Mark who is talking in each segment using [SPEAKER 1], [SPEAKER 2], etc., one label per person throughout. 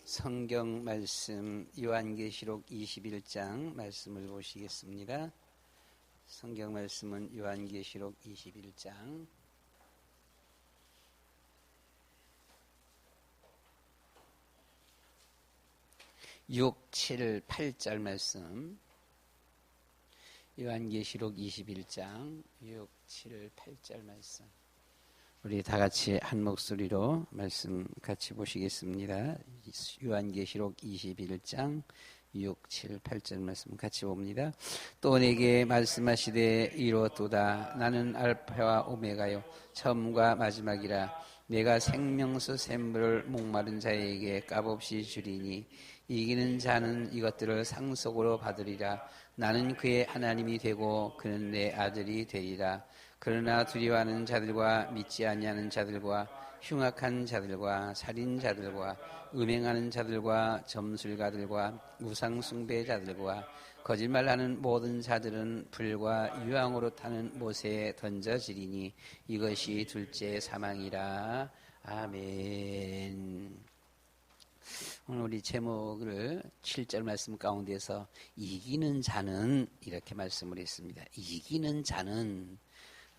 [SPEAKER 1] 성경 말씀 요한계시록 21장 말씀을 보시겠습니다. 성경 말씀은 요한계시록 21장 6, 7, 8절 말씀. 요한계시록 21장 6, 7, 8절 말씀. 우리 다 같이 한 목소리로 말씀 같이 보시겠습니다. 요한계시록 21장 6, 7, 8절 말씀 같이 봅니다. 또 내게 말씀하시되 이루었도다. 나는 알파와 오메가요 처음과 마지막이라. 내가 생명수 샘물을 목마른 자에게 값없이 주리니 이기는 자는 이것들을 상속으로 받으리라. 나는 그의 하나님이 되고 그는 내 아들이 되리라. 그러나 두려워하는 자들과 믿지 아니하는 자들과 흉악한 자들과 살인자들과 음행하는 자들과 점술가들과 우상숭배자들과 거짓말하는 모든 자들은 불과 유황으로 타는 못에 던져지리니 이것이 둘째 사망이라. 아멘. 오늘 우리 제목을 7절 말씀 가운데서 이기는 자는 이렇게 말씀을 했습니다. 이기는 자는.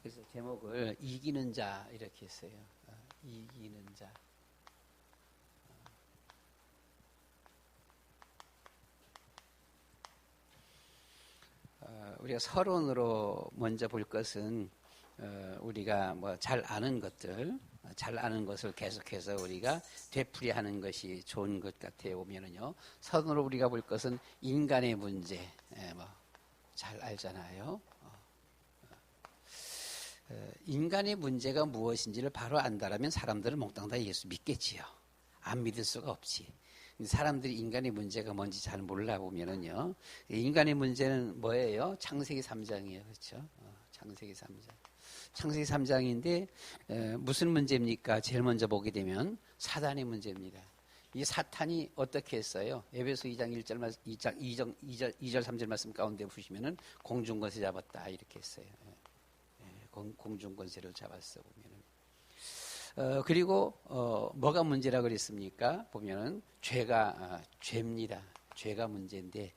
[SPEAKER 1] 그래서 제목을 이기는 자 이렇게 했어요. 이기는 자. 우리가 서론으로 먼저 볼 것은 우리가 뭐 잘 아는 것들, 잘 아는 것을 계속해서 우리가 되풀이하는 것이 좋은 것 같아요. 보면은요, 서론으로 우리가 볼 것은 인간의 문제, 뭐 잘 알잖아요. 인간의 문제가 무엇인지를 바로 안다라면 사람들은 몽땅 다 예수 믿겠지요. 안 믿을 수가 없지. 사람들이 인간의 문제가 뭔지 잘 몰라 보면은요. 인간의 문제는 뭐예요? 창세기 3장이에요. 그렇죠? 창세기 3장. 창세기 3장인데 무슨 문제입니까? 제일 먼저 보게 되면 사단의 문제입니다. 이 사탄이 어떻게 했어요? 에베소 2장 2절 3절 말씀 가운데 보시면은 공중권세 잡았다 이렇게 했어요. 공중권세를 잡았어 보면은. 그리고 뭐가 문제라 그랬습니까? 보면은 죄입니다. 죄가 문제인데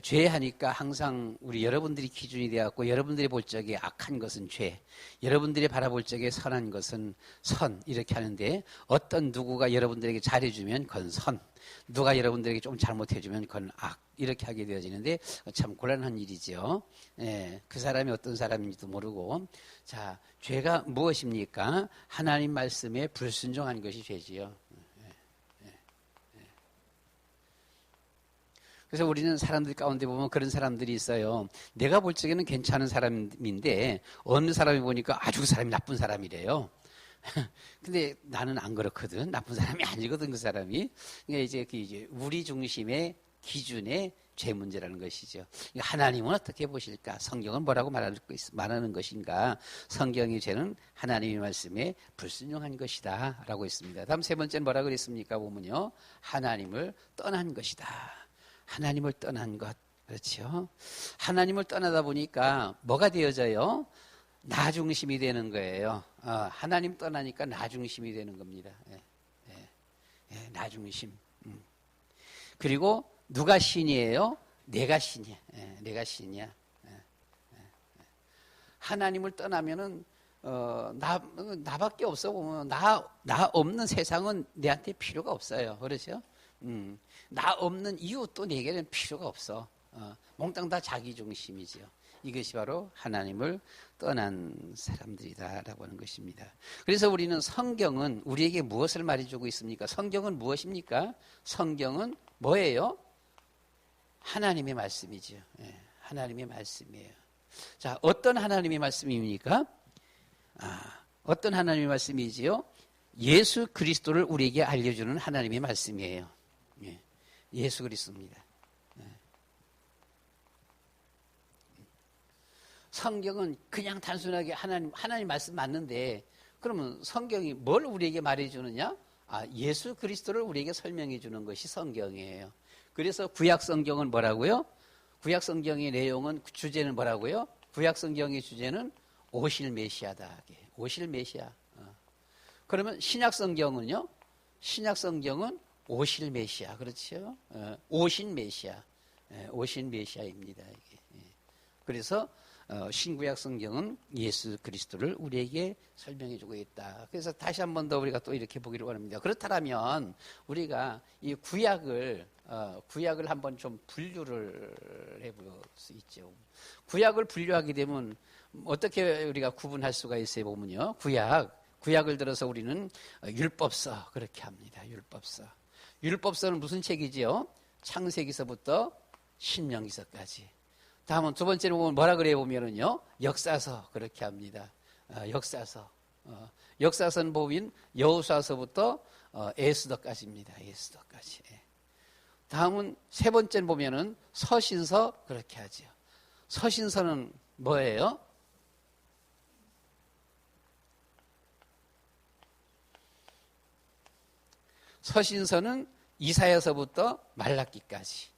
[SPEAKER 1] 죄하니까 항상 우리 여러분들이 기준이 되었고 여러분들이 볼 적에 악한 것은 죄, 여러분들이 바라볼 적에 선한 것은 선 이렇게 하는데 어떤 누구가 여러분들에게 잘해주면 그건 선, 누가 여러분들에게 좀 잘못해주면 그건 악 이렇게 하게 되어지는데 참 곤란한 일이죠. 그 사람이 어떤 사람인지도 모르고. 자, 죄가 무엇입니까? 하나님 말씀에 불순종한 것이 죄지요. 그래서 우리는 사람들 가운데 보면 그런 사람들이 있어요. 내가 볼 적에는 괜찮은 사람인데 어느 사람이 보니까 아주 그 사람이 나쁜 사람이래요. 근데 나는 안 그렇거든. 나쁜 사람이 아니거든, 그 사람이. 그러니까 이제 우리 중심의 기준의 죄 문제라는 것이죠. 하나님은 어떻게 보실까? 성경은 뭐라고 말하는 것인가? 성경의 죄는 하나님의 말씀에 불순종한 것이다 라고 했습니다. 다음 세 번째는 뭐라고 그랬습니까? 보면요, 하나님을 떠난 것이다. 하나님을 떠난 것. 그렇죠? 하나님을 떠나다 보니까 뭐가 되어져요? 나 중심이 되는 거예요. 하나님 떠나니까 나 중심이 되는 겁니다. 나 중심. 그리고 누가 신이에요? 내가 신이야. 내가 신이야. 하나님을 떠나면은 나밖에 없어 보면 나 없는 세상은 내한테 필요가 없어요. 그렇죠? 나 없는 이유 또 내게는 필요가 없어. 몽땅 다 자기 중심이지요. 이것이 바로 하나님을 떠난 사람들이다라고 하는 것입니다. 그래서 우리는 성경은 우리에게 무엇을 말해주고 있습니까? 성경은 무엇입니까? 성경은 뭐예요? 하나님의 말씀이죠. 하나님의 말씀이에요. 자, 어떤 하나님의 말씀입니까? 어떤 하나님의 말씀이지요? 예수 그리스도를 우리에게 알려주는 하나님의 말씀이에요. 예수 그리스도입니다. 성경은 그냥 단순하게 하나님 말씀 맞는데 그러면 성경이 뭘 우리에게 말해주느냐? 예수 그리스도를 우리에게 설명해 주는 것이 성경이에요. 그래서 구약 성경은 뭐라고요? 구약 성경의 내용은 주제는 뭐라고요? 구약 성경의 주제는 오실 메시아다. 오실 메시아. 그러면 신약 성경은요? 신약 성경은 오실 메시아, 그렇죠? 오신 메시아, 오신 메시아입니다. 이게. 그래서 신구약 성경은 예수 그리스도를 우리에게 설명해 주고 있다. 그래서 다시 한 번 더 우리가 또 이렇게 보기를 원합니다. 그렇다면 우리가 이 구약을 한번 좀 분류를 해볼 수 있죠. 구약을 분류하게 되면 어떻게 우리가 구분할 수가 있어요? 보면요, 구약을 들어서 우리는 율법서 그렇게 합니다. 율법서는 무슨 책이지요? 창세기서부터 신명기서까지. 다음은 두 번째로 보면 뭐라 그래 보면은요, 역사서 그렇게 합니다. 역사서. 역사서는 보면 여호수아서부터 에스더까지입니다. 에스더까지. 다음은 세 번째는 보면은 서신서 그렇게 하죠. 서신서는 뭐예요? 서신서는 이사야서부터 말라기까지.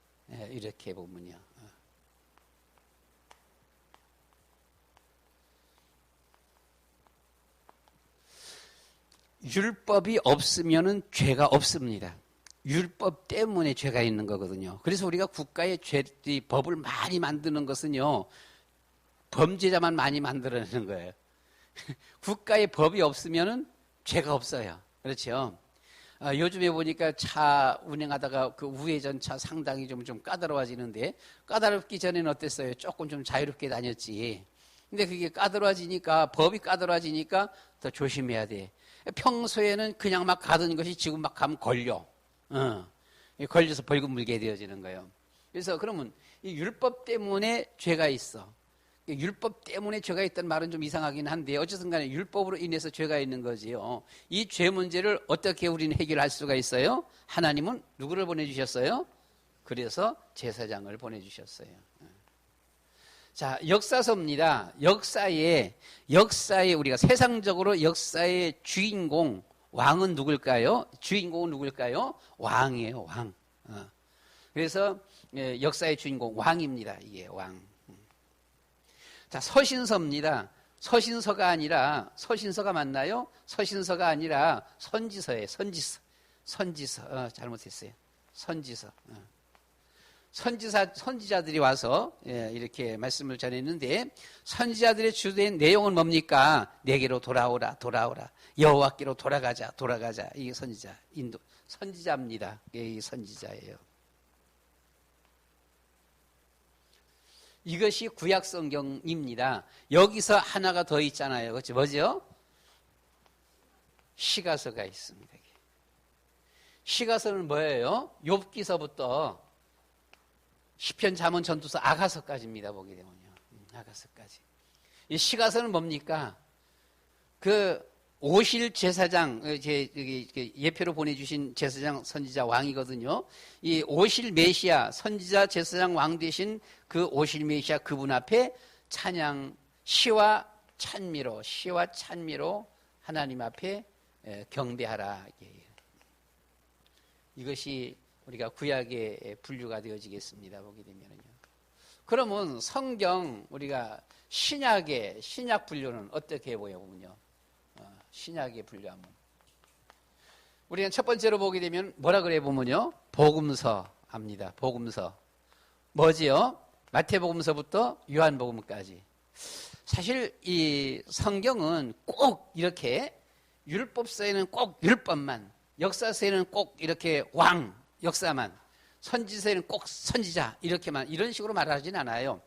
[SPEAKER 1] 이렇게 보면요. 율법이 없으면은 죄가 없습니다. 율법 때문에 죄가 있는 거거든요. 그래서 우리가 국가의 법을 많이 만드는 것은요, 범죄자만 많이 만들어내는 거예요. 국가의 법이 없으면은 죄가 없어요. 그렇죠? 요즘에 보니까 차 운행하다가 그 우회전 차 상당히 좀 까다로워지는데, 까다롭기 전에는 어땠어요? 조금 좀 자유롭게 다녔지. 근데 그게 까다로워지니까, 법이 까다로워지니까 더 조심해야 돼. 평소에는 그냥 막 가던 것이 지금 막 가면 걸려. 걸려서 벌금 물게 되어지는 거예요. 그래서 그러면 이 율법 때문에 죄가 있어. 율법 때문에 죄가 있다는 말은 좀 이상하긴 한데, 어쨌든 간에 율법으로 인해서 죄가 있는 거지요. 이 죄 문제를 어떻게 우리는 해결할 수가 있어요? 하나님은 누구를 보내주셨어요? 그래서 제사장을 보내주셨어요. 자, 역사서입니다. 역사에 우리가 세상적으로 역사의 주인공, 왕은 누굴까요? 주인공은 누굴까요? 왕이에요, 왕. 그래서 역사의 주인공, 왕입니다. 이게 왕. 자, 서신서입니다. 서신서가 맞나요? 서신서가 아니라 선지서예요. 선지서. 잘못했어요. 선지서. 선지자들이 와서 이렇게 말씀을 전했는데, 선지자들의 주된 내용은 뭡니까? 내게로 돌아오라. 여호와께로 돌아가자. 이게 선지자입니다. 이게 선지자예요. 이것이 구약 성경입니다. 여기서 하나가 더 있잖아요. 그렇죠? 뭐죠? 시가서가 있습니다. 시가서는 뭐예요? 욥기서부터 시편, 잠언, 전투서, 아가서까지입니다. 보게 되면요. 아가서까지. 이 시가서는 뭡니까? 그 오실 제사장, 예표로 보내주신 제사장, 선지자, 왕이거든요. 이 오실 메시아, 선지자, 제사장, 왕 되신 그 오실 메시아 그분 앞에 찬양, 시와 찬미로 하나님 앞에 경배하라. 이것이 우리가 구약의 분류가 되어지겠습니다. 보게 되면요. 그러면 성경, 우리가 신약 분류는 어떻게 보여보면요. 신약의 분류하면. 우리가 첫 번째로 보게 되면 뭐라 그래 보면요. 복음서 합니다. 복음서. 뭐지요? 마태복음서부터 요한복음까지. 사실 이 성경은 꼭 이렇게 율법서에는 꼭 율법만, 역사서에는 꼭 이렇게 왕, 역사만, 선지서에는 꼭 선지자 이렇게만 이런 식으로 말하진 않아요.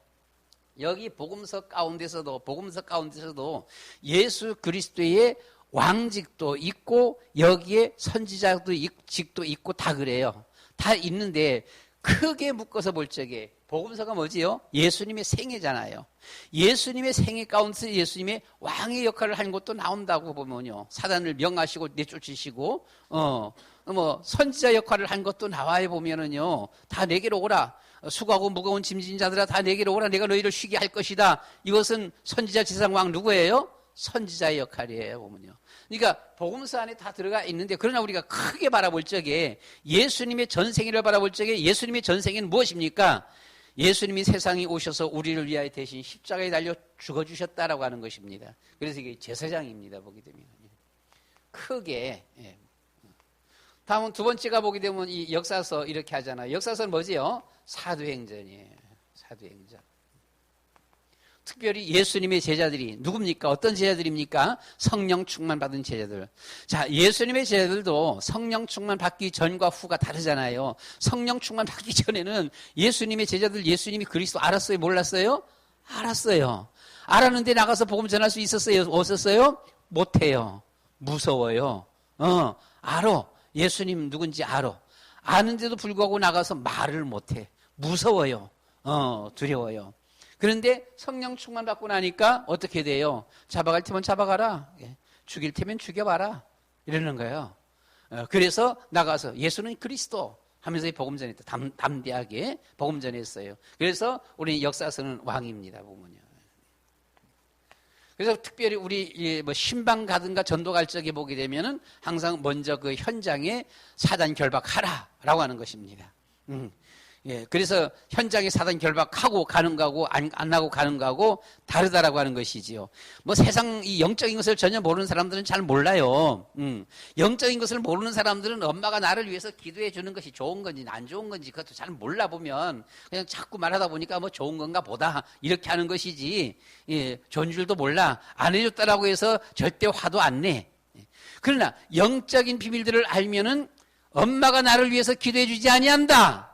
[SPEAKER 1] 여기 복음서 가운데서도 예수 그리스도의 왕직도 있고 여기에 선지자도 직도 있고 다 그래요. 다 있는데 크게 묶어서 볼 적에 복음서가 뭐지요? 예수님의 생애잖아요. 예수님의 생애 가운데서 예수님의 왕의 역할을 한 것도 나온다고 보면요. 사단을 명하시고 내쫓으시고 선지자 역할을 한 것도 나와야 보면은요. 다 내게로 오라. 수고하고 무거운 짐진 자들아 다 내게로 오라. 내가 너희를 쉬게 할 것이다. 이것은 선지자 제사장 왕 누구예요? 선지자의 역할이에요. 보면요. 그러니까 복음서 안에 다 들어가 있는데, 그러나 우리가 크게 바라볼 적에 예수님의 전생애를 바라볼 적에 예수님의 전생애는 무엇입니까? 예수님이 세상에 오셔서 우리를 위하여 대신 십자가에 달려 죽어주셨다라고 하는 것입니다. 그래서 이게 제사장입니다. 보게 되면 크게. 다음은 두 번째가 보게 되면 이 역사서 이렇게 하잖아요. 역사서는 뭐지요? 사도행전이에요. 사도행전. 특별히 예수님의 제자들이 누굽니까? 어떤 제자들입니까? 성령 충만 받은 제자들. 자, 예수님의 제자들도 성령 충만 받기 전과 후가 다르잖아요. 성령 충만 받기 전에는 예수님의 제자들 예수님이 그리스도 알았어요? 몰랐어요? 알았어요. 알았는데 나가서 복음 전할 수 있었어요? 없었어요? 못해요. 무서워요. 알아. 예수님 누군지 알아. 아는데도 불구하고 나가서 말을 못해. 무서워요. 두려워요. 그런데 성령 충만 받고 나니까 어떻게 돼요? 잡아갈 테면 잡아가라. 죽일 테면 죽여봐라. 이러는 거예요. 그래서 나가서 예수는 그리스도 하면서 복음 전했다. 담대하게 복음 전했어요. 그래서 우리 역사서는 왕입니다. 보면요. 그래서 특별히 우리 뭐 신방 가든가 전도 갈 적에 보게 되면은 항상 먼저 그 현장에 사단 결박하라라고 하는 것입니다. 예, 그래서 현장에 사단 결박하고 가는 거하고 안 하고 가는 거하고 다르다라고 하는 것이지요. 뭐 세상 이 영적인 것을 전혀 모르는 사람들은 잘 몰라요. 영적인 것을 모르는 사람들은 엄마가 나를 위해서 기도해 주는 것이 좋은 건지 안 좋은 건지 그것도 잘 몰라 보면 그냥 자꾸 말하다 보니까 뭐 좋은 건가 보다 이렇게 하는 것이지. 예, 좋은 줄도 몰라. 안 해줬다라고 해서 절대 화도 안 내. 그러나 영적인 비밀들을 알면은 엄마가 나를 위해서 기도해 주지 아니한다.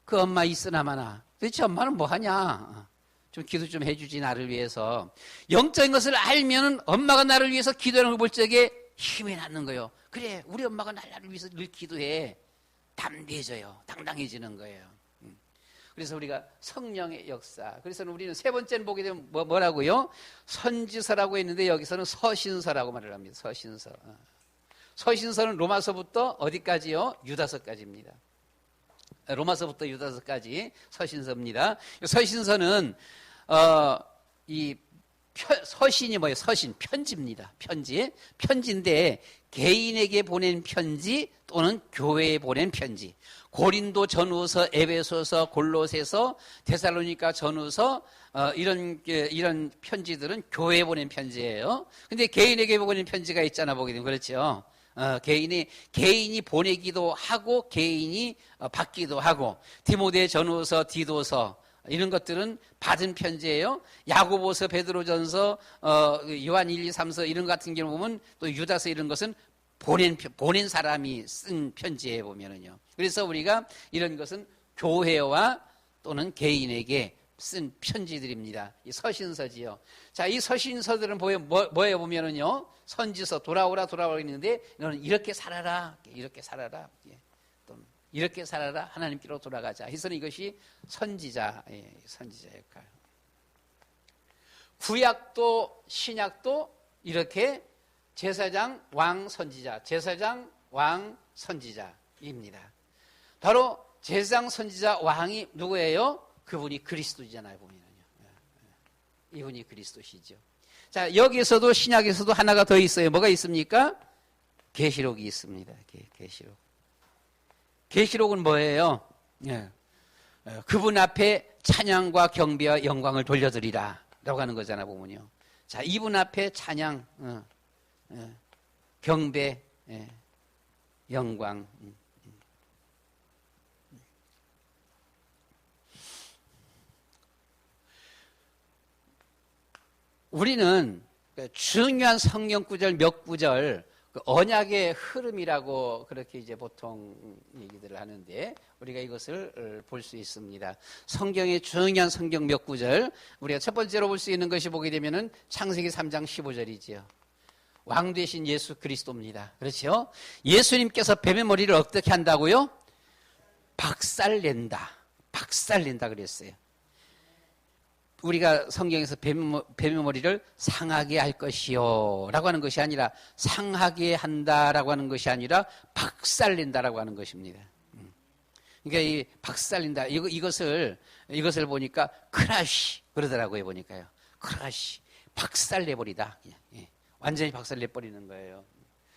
[SPEAKER 1] 그 엄마 있으나마나 도대체 엄마는 뭐 하냐? 좀 기도 좀 해주지 나를 위해서. 영적인 것을 알면은 엄마가 나를 위해서 기도하는 걸 볼 적에 힘이 나는 거예요. 그래 우리 엄마가 나를 위해서 늘 기도해. 담대해져요. 당당해지는 거예요. 그래서 우리가 성령의 역사. 그래서 우리는 세 번째는 보게 되면 뭐라고요? 선지서라고 했는데 여기서는 서신서라고 말을 합니다. 서신서. 서신서는 로마서부터 어디까지요? 유다서까지입니다. 로마서부터 유다서까지 서신서입니다. 서신서는 이 서신이 뭐예요? 서신 편지입니다. 편지인데 개인에게 보낸 편지 또는 교회에 보낸 편지. 고린도 전후서, 에베소서, 골로새서, 데살로니가 전후서 이런 편지들은 교회에 보낸 편지예요. 근데 개인에게 보낸 편지가 있잖아 보게 되면 그렇죠. 개인이 보내기도 하고 개인이 받기도 하고 디모데 전후서, 디도서 이런 것들은 받은 편지예요. 야고보서, 베드로전서, 요한 1, 2, 3서 이런 같은 경우 보면 또 유다서 이런 것은 보낸 사람이 쓴 편지에 보면은요. 그래서 우리가 이런 것은 교회와 또는 개인에게 쓴 편지들입니다. 이 서신서지요. 자, 이 서신서들은 뭐에 보면은요. 선지서 돌아오라 있는데 너는 이렇게 살아라. 이렇게 살아라. 또는 이렇게 살아라. 하나님께로 돌아가자. 해서는 이것이 선지자 역할. 구약도 신약도 이렇게 제사장, 왕, 선지자. 제사장, 왕, 선지자입니다. 바로 제사장, 선지자, 왕이 누구예요? 그분이 그리스도잖아요, 보면은요. 이분이 그리스도시죠. 자, 여기에서도 신약에서도 하나가 더 있어요. 뭐가 있습니까? 계시록이 있습니다. 계시록. 계시록은 뭐예요? 그분 앞에 찬양과 경배와 영광을 돌려드리라 라고 하는 거잖아, 보면요. 자, 이분 앞에 찬양, 경배, 영광. 우리는 중요한 성경 구절 몇 구절 언약의 흐름이라고 그렇게 이제 보통 얘기들을 하는데 우리가 이것을 볼 수 있습니다. 성경의 중요한 성경 몇 구절 우리가 첫 번째로 볼 수 있는 것이 보게 되면은 창세기 3장 15절이지요. 왕 되신 예수 그리스도입니다. 그렇죠? 예수님께서 뱀의 머리를 어떻게 한다고요? 박살낸다 그랬어요. 우리가 성경에서 뱀의 머리를 상하게 할 것이요 라고 하는 것이 아니라 상하게 한다라고 하는 것이 아니라 박살낸다라고 하는 것입니다. 그러니까 이 박살낸다 이것을 보니까 크라시 그러더라고요. 보니까요. 크라시 박살내버리다. 완전히 박살내버리는 거예요.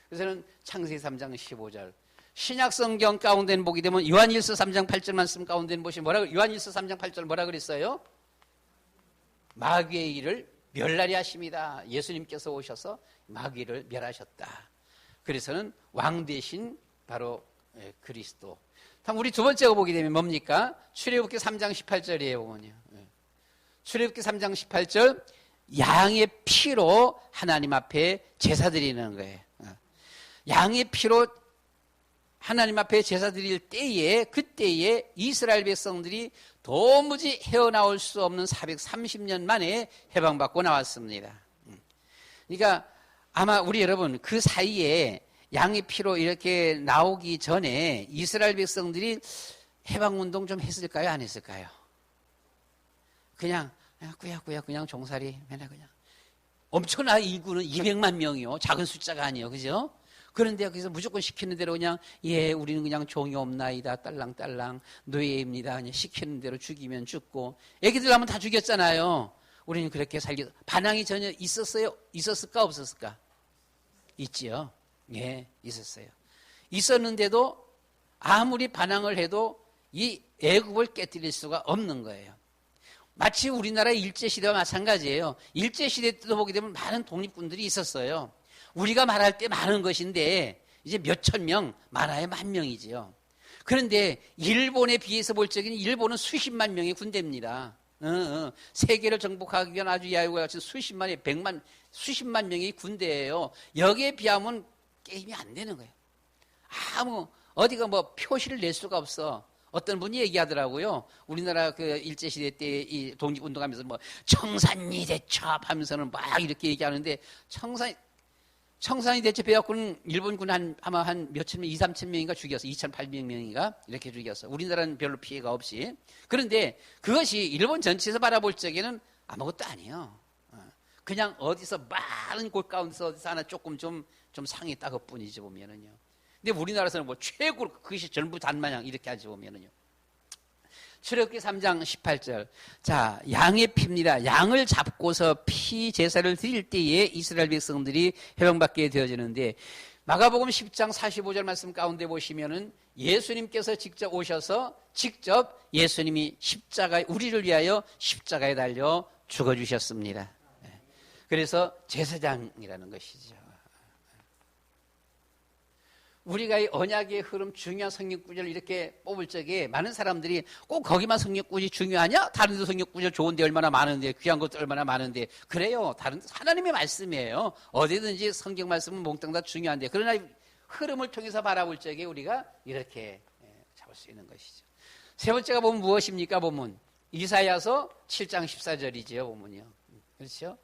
[SPEAKER 1] 그래서는 창세기 3장 15절 신약성경 가운데는 보게 되면 요한일서 3장 8절 말씀 가운데는 보시면 요한일서 3장 8절 뭐라 그랬어요? 마귀의 일을 멸하리 하십니다. 예수님께서 오셔서 마귀를 멸하셨다. 그래서는 왕 대신 바로 그리스도. 다음 우리 두 번째가 보게 되면 뭡니까? 출애굽기 3장 18절이에요. 보면요. 출애굽기 3장 18절 양의 피로 하나님 앞에 제사 드리는 거예요. 양의 피로 하나님 앞에 제사 드릴 때에 그때에 이스라엘 백성들이 도무지 헤어나올 수 없는 430년 만에 해방받고 나왔습니다. 그러니까 아마 우리 여러분 그 사이에 양의 피로 이렇게 나오기 전에 이스라엘 백성들이 해방운동 좀 했을까요? 안 했을까요? 그냥 꾸역꾸역 그냥 종살이 맨날 그냥 엄청난 인구는 200만 명이요. 작은 숫자가 아니에요. 그죠? 그런데 여기서 무조건 시키는 대로 그냥 우리는 그냥 종이 없나이다 딸랑딸랑 노예입니다. 그냥 시키는 대로 죽이면 죽고 애기들 하면 다 죽였잖아요. 우리는 그렇게 살기 반항이 전혀 있었을까 없었을까? 있지요. 예, 있었어요. 있었는데도 아무리 반항을 해도 이 애국을 깨뜨릴 수가 없는 거예요. 마치 우리나라의 일제시대와 마찬가지예요. 일제시대 때도 보게 되면 많은 독립군들이 있었어요. 우리가 말할 때 많은 것인데 이제 몇천 명, 많아야 10,000명이지요. 그런데 일본에 비해서 볼 적에는 일본은 수십만 명의 군대입니다. 세계를 정복하기 위한 아주 야유와 같은 수십만 명의 군대예요. 여기에 비하면 게임이 안 되는 거예요. 어디가 뭐 표시를 낼 수가 없어. 어떤 분이 얘기하더라고요. 우리나라 그 일제시대 때 이 독립운동하면서 뭐 청산리 대첩 하면서는 막 이렇게 얘기하는데 청산리 대첩해갖고는 일본군 아마 한 몇천 명, 2,3천 명인가 죽였어. 2,800명인가 이렇게 죽였어. 우리나라는 별로 피해가 없이. 그런데 그것이 일본 전체에서 바라볼 적에는 아무것도 아니에요. 그냥 어디서 많은 곳 가운데서 어디서 하나 조금 좀 상했다 그뿐이지 보면은요. 근데 우리나라에서는 뭐 최고로 그것이 전부 단마냥 이렇게 하지 보면은요. 출애굽기 3장 18절. 자, 양의 피입니다. 양을 잡고서 피 제사를 드릴 때에 이스라엘 백성들이 해방받게 되어지는데 마가복음 10장 45절 말씀 가운데 보시면은 예수님께서 직접 오셔서 직접 예수님이 우리를 위하여 십자가에 달려 죽어주셨습니다. 그래서 제사장이라는 것이죠. 우리가 이 언약의 흐름 중요한 성경구절을 이렇게 뽑을 적에 많은 사람들이 꼭 거기만 성경구절이 중요하냐? 다른 데 성경구절 좋은데 얼마나 많은데 귀한 것도 얼마나 많은데 그래요. 다른 하나님의 말씀이에요. 어디든지 성경 말씀은 몽땅 다 중요한데 그러나 흐름을 통해서 바라볼 적에 우리가 이렇게 잡을 수 있는 것이죠. 세 번째가 보면 무엇입니까? 보면 이사야서 7장 14절이지요. 보면요. 그렇죠?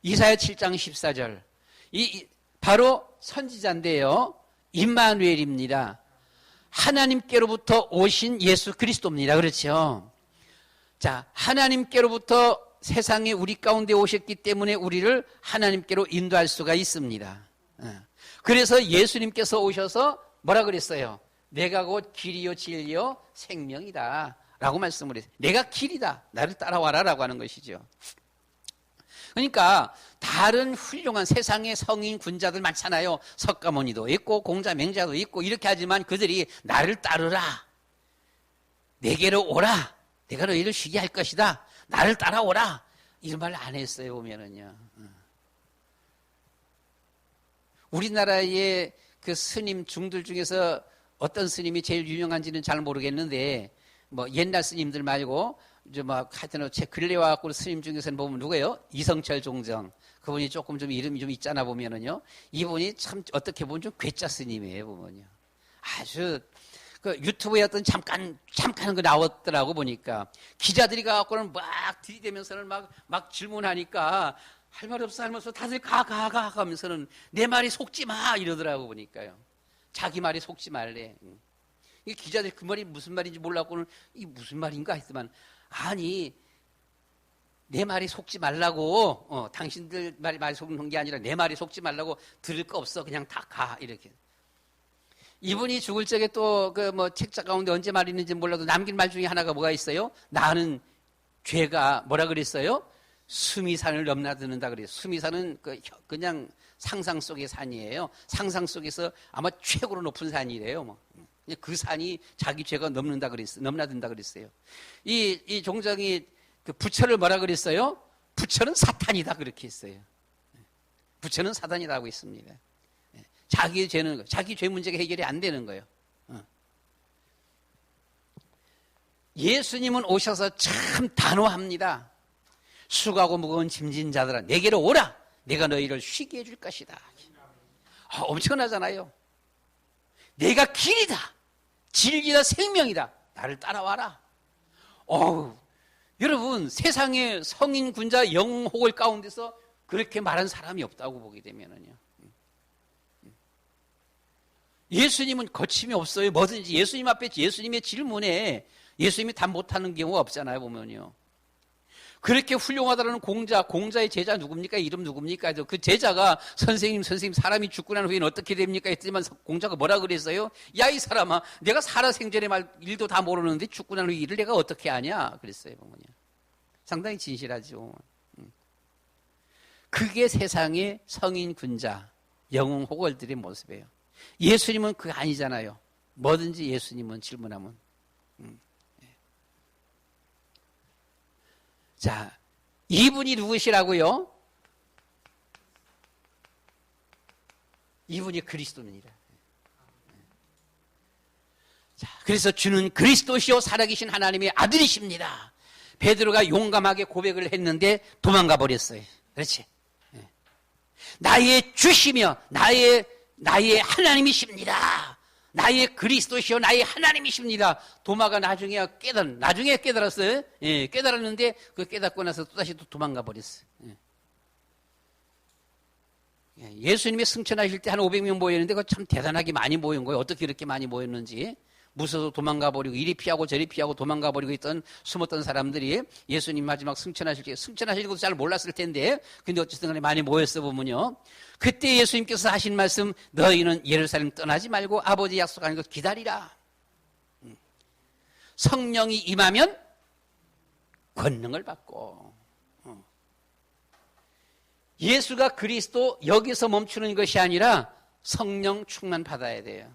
[SPEAKER 1] 이사야 7장 14절. 바로 선지자인데요. 임마누엘입니다. 하나님께로부터 오신 예수 그리스도입니다. 그렇죠? 자, 하나님께로부터 세상에 우리 가운데 오셨기 때문에 우리를 하나님께로 인도할 수가 있습니다. 그래서 예수님께서 오셔서 뭐라 그랬어요? 내가 곧 길이요 진리요 생명이다 라고 말씀을 했어요. 내가 길이다. 나를 따라와라 라고 하는 것이죠. 그러니까 다른 훌륭한 세상의 성인 군자들 많잖아요. 석가모니도 있고 공자 맹자도 있고 이렇게 하지만 그들이 나를 따르라. 내게로 오라. 내가 너희를 쉬게 할 것이다. 나를 따라오라. 이런 말 안 했어요. 보면은요. 우리나라의 그 스님 중들 중에서 어떤 스님이 제일 유명한지는 잘 모르겠는데 뭐 옛날 스님들 말고 이제 막 하여튼 제 근래 와갖고 스님 중에서는 보면 누구예요? 이성철 종정. 그분이 조금 좀 이름이 좀 있잖아 보면은요. 이분이 참 어떻게 보면 좀 괴짜 스님이에요 보면요. 아주 그 유튜브에 어떤 잠깐 그 나왔더라고 보니까 기자들이 가갖고는 막 들이대면서는 막 질문하니까 할 말 없어 다들 가 하면서는 내 말이 속지 마 이러더라고 보니까요. 자기 말이 속지 말래. 이 기자들이 그 말이 무슨 말인지 몰랐고는 이 무슨 말인가 했더만 아니 내 말이 속지 말라고 당신들 말이 속는 게 아니라 내 말이 속지 말라고 들을 거 없어 그냥 다 가 이렇게. 이분이 죽을 적에 또 그 뭐 책자 가운데 언제 말 있는지 몰라도 남긴 말 중에 하나가 뭐가 있어요? 나는 죄가 뭐라 그랬어요? 수미산을 넘나드는다 그래요. 수미산은 그냥 상상 속의 산이에요. 상상 속에서 아마 최고로 높은 산이래요. 뭐. 그 산이 자기 죄가 넘나든다 그랬어요. 이 종정이 그 부처를 뭐라 그랬어요? 부처는 사탄이다 그렇게 했어요. 부처는 사단이라고 하고 있습니다. 자기 죄는, 자기 죄 문제가 해결이 안 되는 거예요. 예수님은 오셔서 참 단호합니다. 수고하고 무거운 짐진 자들아 내게로 오라. 내가 너희를 쉬게 해줄 것이다. 엄청나잖아요. 내가 길이다. 진리다. 생명이다. 나를 따라와라. 여러분 세상에 성인 군자 영혼을 가운데서 그렇게 말한 사람이 없다고 보게 되면은요. 예수님은 거침이 없어요. 뭐든지 예수님 앞에 예수님의 질문에 예수님이 답 못하는 경우가 없잖아요. 보면요. 그렇게 훌륭하다는 공자의 제자 누굽니까? 이름 누굽니까? 그 제자가 선생님 사람이 죽고 난 후에는 어떻게 됩니까? 했더니만 공자가 뭐라 그랬어요? 야 이 사람아 내가 살아생전의 일도 다 모르는데 죽고 난 후에 일을 내가 어떻게 아냐? 그랬어요. 보면요. 상당히 진실하죠. 그게 세상의 성인 군자 영웅 호걸들의 모습이에요. 예수님은 그거 아니잖아요. 뭐든지 예수님은 질문하면. 자, 이분이 누구시라고요? 이분이 그리스도입니다. 자, 그래서 주는 그리스도시요 살아계신 하나님의 아들이십니다. 베드로가 용감하게 고백을 했는데 도망가 버렸어요. 그렇지? 나의 주시며 나의 하나님이십니다. 나의 그리스도시요 나의 하나님이십니다. 도마가 나중에 깨달았어요. 깨달았는데 그 깨닫고 나서 또다시 또 도망가 버렸어요. 예수님이 승천하실 때 한 500명 모였는데 그거 참 대단하게 많이 모인 거예요. 어떻게 이렇게 많이 모였는지. 무서워서 도망가 버리고 이리 피하고 저리 피하고 도망가 버리고 있던 숨었던 사람들이 예수님 마지막 승천하실 것도 잘 몰랐을 텐데 근데 어쨌든 간에 많이 모였어 보면요. 그때 예수님께서 하신 말씀 너희는 예루살렘 떠나지 말고 아버지 약속하는 것 기다리라. 성령이 임하면 권능을 받고 예수가 그리스도 여기서 멈추는 것이 아니라 성령 충만 받아야 돼요.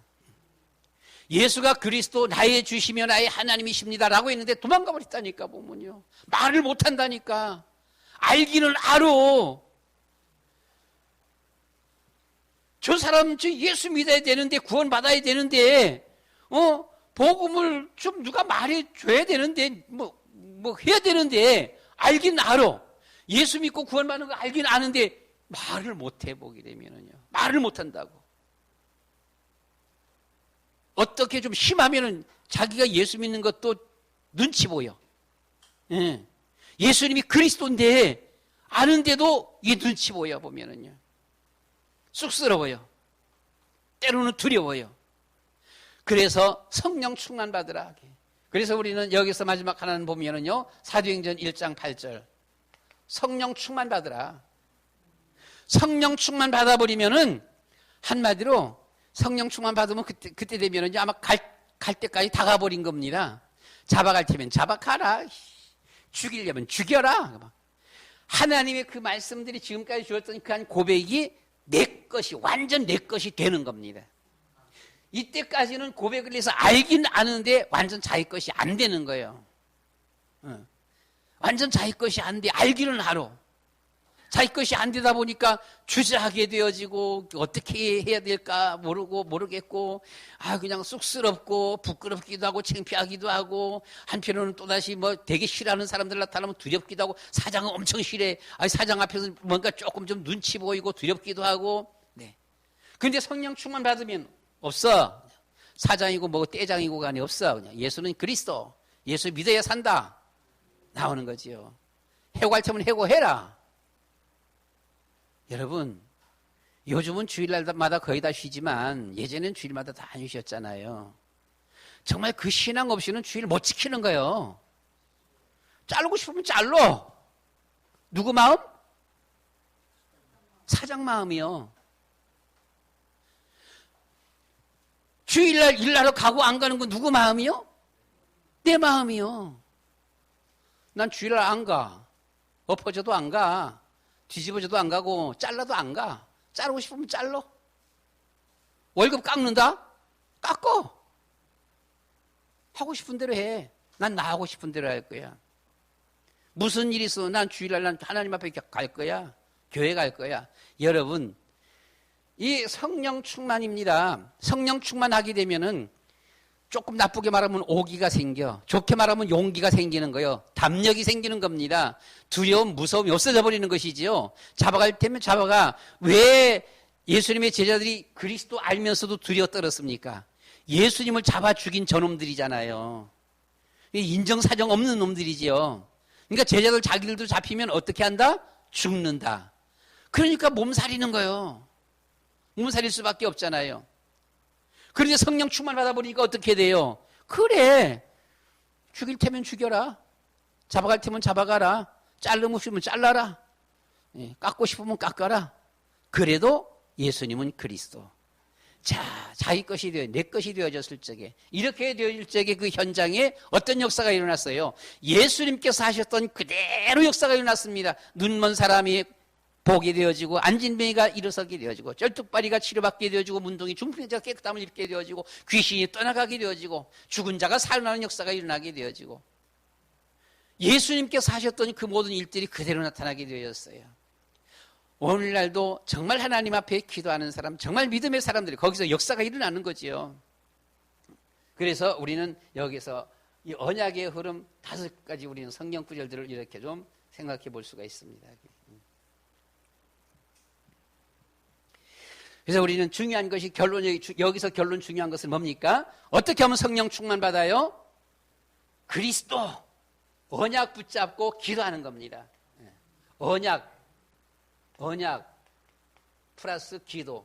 [SPEAKER 1] 예수가 그리스도 나의 주시며 나의 하나님이십니다라고 했는데 도망가 버렸다니까 보면요. 말을 못한다니까. 알기는 알아. 저 사람 저 예수 믿어야 되는데 구원받아야 되는데 복음을 좀 누가 말해줘야 되는데 뭐 해야 되는데 알긴 알아. 예수 믿고 구원받는 거 알긴 아는데 말을 못해 보게 되면은요. 말을 못한다고. 어떻게 좀 심하면은 자기가 예수 믿는 것도 눈치 보여. 예수님이 그리스도인데 아는데도 이 눈치 보여 보면은요. 쑥스러워요. 때로는 두려워요. 그래서 성령 충만 받으라. 그래서 우리는 여기서 마지막 하나는 보면은요. 사도행전 1장 8절. 성령 충만 받으라. 성령 충만 받아버리면은 한마디로 성령 충만 받으면 그때 되면은 아마 갈 때까지 다 가버린 겁니다. 잡아갈 테면 잡아가라. 죽이려면 죽여라. 하나님의 그 말씀들이 지금까지 주었던 그 한 고백이 내 것이 완전 내 것이 되는 겁니다. 이때까지는 고백을 해서 알긴 아는데 완전 자기 것이 안 되는 거예요. 완전 자기 것이 안 돼. 알기는 알아. 자기 것이 안 되다 보니까 주저하게 되어지고 어떻게 해야 될까 모르겠고 그냥 쑥스럽고 부끄럽기도 하고 창피하기도 하고 한편으로는 또다시 되게 싫어하는 사람들 나타나면 두렵기도 하고 사장은 엄청 싫어해. 사장 앞에서 뭔가 조금 좀 눈치 보이고 두렵기도 하고. 네. 근데 성령 충만 받으면 없어. 사장이고 떼장이고 간에 없어. 그냥 예수는 그리스도. 예수 믿어야 산다. 나오는 거지요. 해고할 테면 해고해라. 여러분, 요즘은 주일날마다 거의 다 쉬지만 예전엔 주일마다 다 안 쉬었잖아요. 정말 그 신앙 없이는 주일 못 지키는 거예요. 자르고 싶으면 잘라. 누구 마음? 사장 마음이요. 주일날 일하러 가고 안 가는 건 누구 마음이요? 내 마음이요. 난 주일날 안 가. 엎어져도 안 가. 뒤집어져도 안 가고 잘라도 안 가. 자르고 싶으면 잘라. 월급 깎는다? 깎어. 하고 싶은 대로 해. 난 나 하고 싶은 대로 할 거야. 무슨 일이 있어? 난 주일날 난 하나님 앞에 갈 거야. 교회 갈 거야. 여러분, 이 성령 충만입니다. 성령 충만하게 되면은 조금 나쁘게 말하면 오기가 생겨. 좋게 말하면 용기가 생기는 거예요. 담력이 생기는 겁니다. 두려움, 무서움이 없어져 버리는 것이지요. 잡아갈 때면 잡아가. 왜 예수님의 제자들이 그리스도 알면서도 두려워 떨었습니까? 예수님을 잡아 죽인 저놈들이잖아요. 인정사정 없는 놈들이지요. 그러니까 제자들 자기들도 잡히면 어떻게 한다? 죽는다. 그러니까 몸살이는 거예요. 몸살일 수밖에 없잖아요. 그런데 성령 충만 받아보니까 어떻게 돼요? 그래, 죽일 테면 죽여라. 잡아갈 테면 잡아가라. 자르고 싶으면 잘라라. 깎고 싶으면 깎아라. 그래도 예수님은 그리스도. 자, 자기 것이 되어, 내 것이 되어졌을 적에, 이렇게 되어질 적에 그 현장에 어떤 역사가 일어났어요? 예수님께서 하셨던 그대로 역사가 일어났습니다. 눈먼 사람이 보게 되어지고, 안진뱅이가 일어서게 되어지고, 쩔뚝바리가 치료받게 되어지고, 문둥이 중풍자가 깨끗함을 입게 되어지고, 귀신이 떠나가게 되어지고, 죽은 자가 살아나는 역사가 일어나게 되어지고, 예수님께서 하셨던 그 모든 일들이 그대로 나타나게 되었어요. 오늘날도 정말 하나님 앞에 기도하는 사람, 정말 믿음의 사람들이 거기서 역사가 일어나는 거지요. 그래서 우리는 여기서 이 언약의 흐름 5가지 우리는 성경 구절들을 이렇게 좀 생각해 볼 수가 있습니다. 그래서 우리는 중요한 것이 여기서 결론 중요한 것은 뭡니까? 어떻게 하면 성령 충만 받아요? 그리스도, 언약 붙잡고 기도하는 겁니다. 언약 플러스 기도.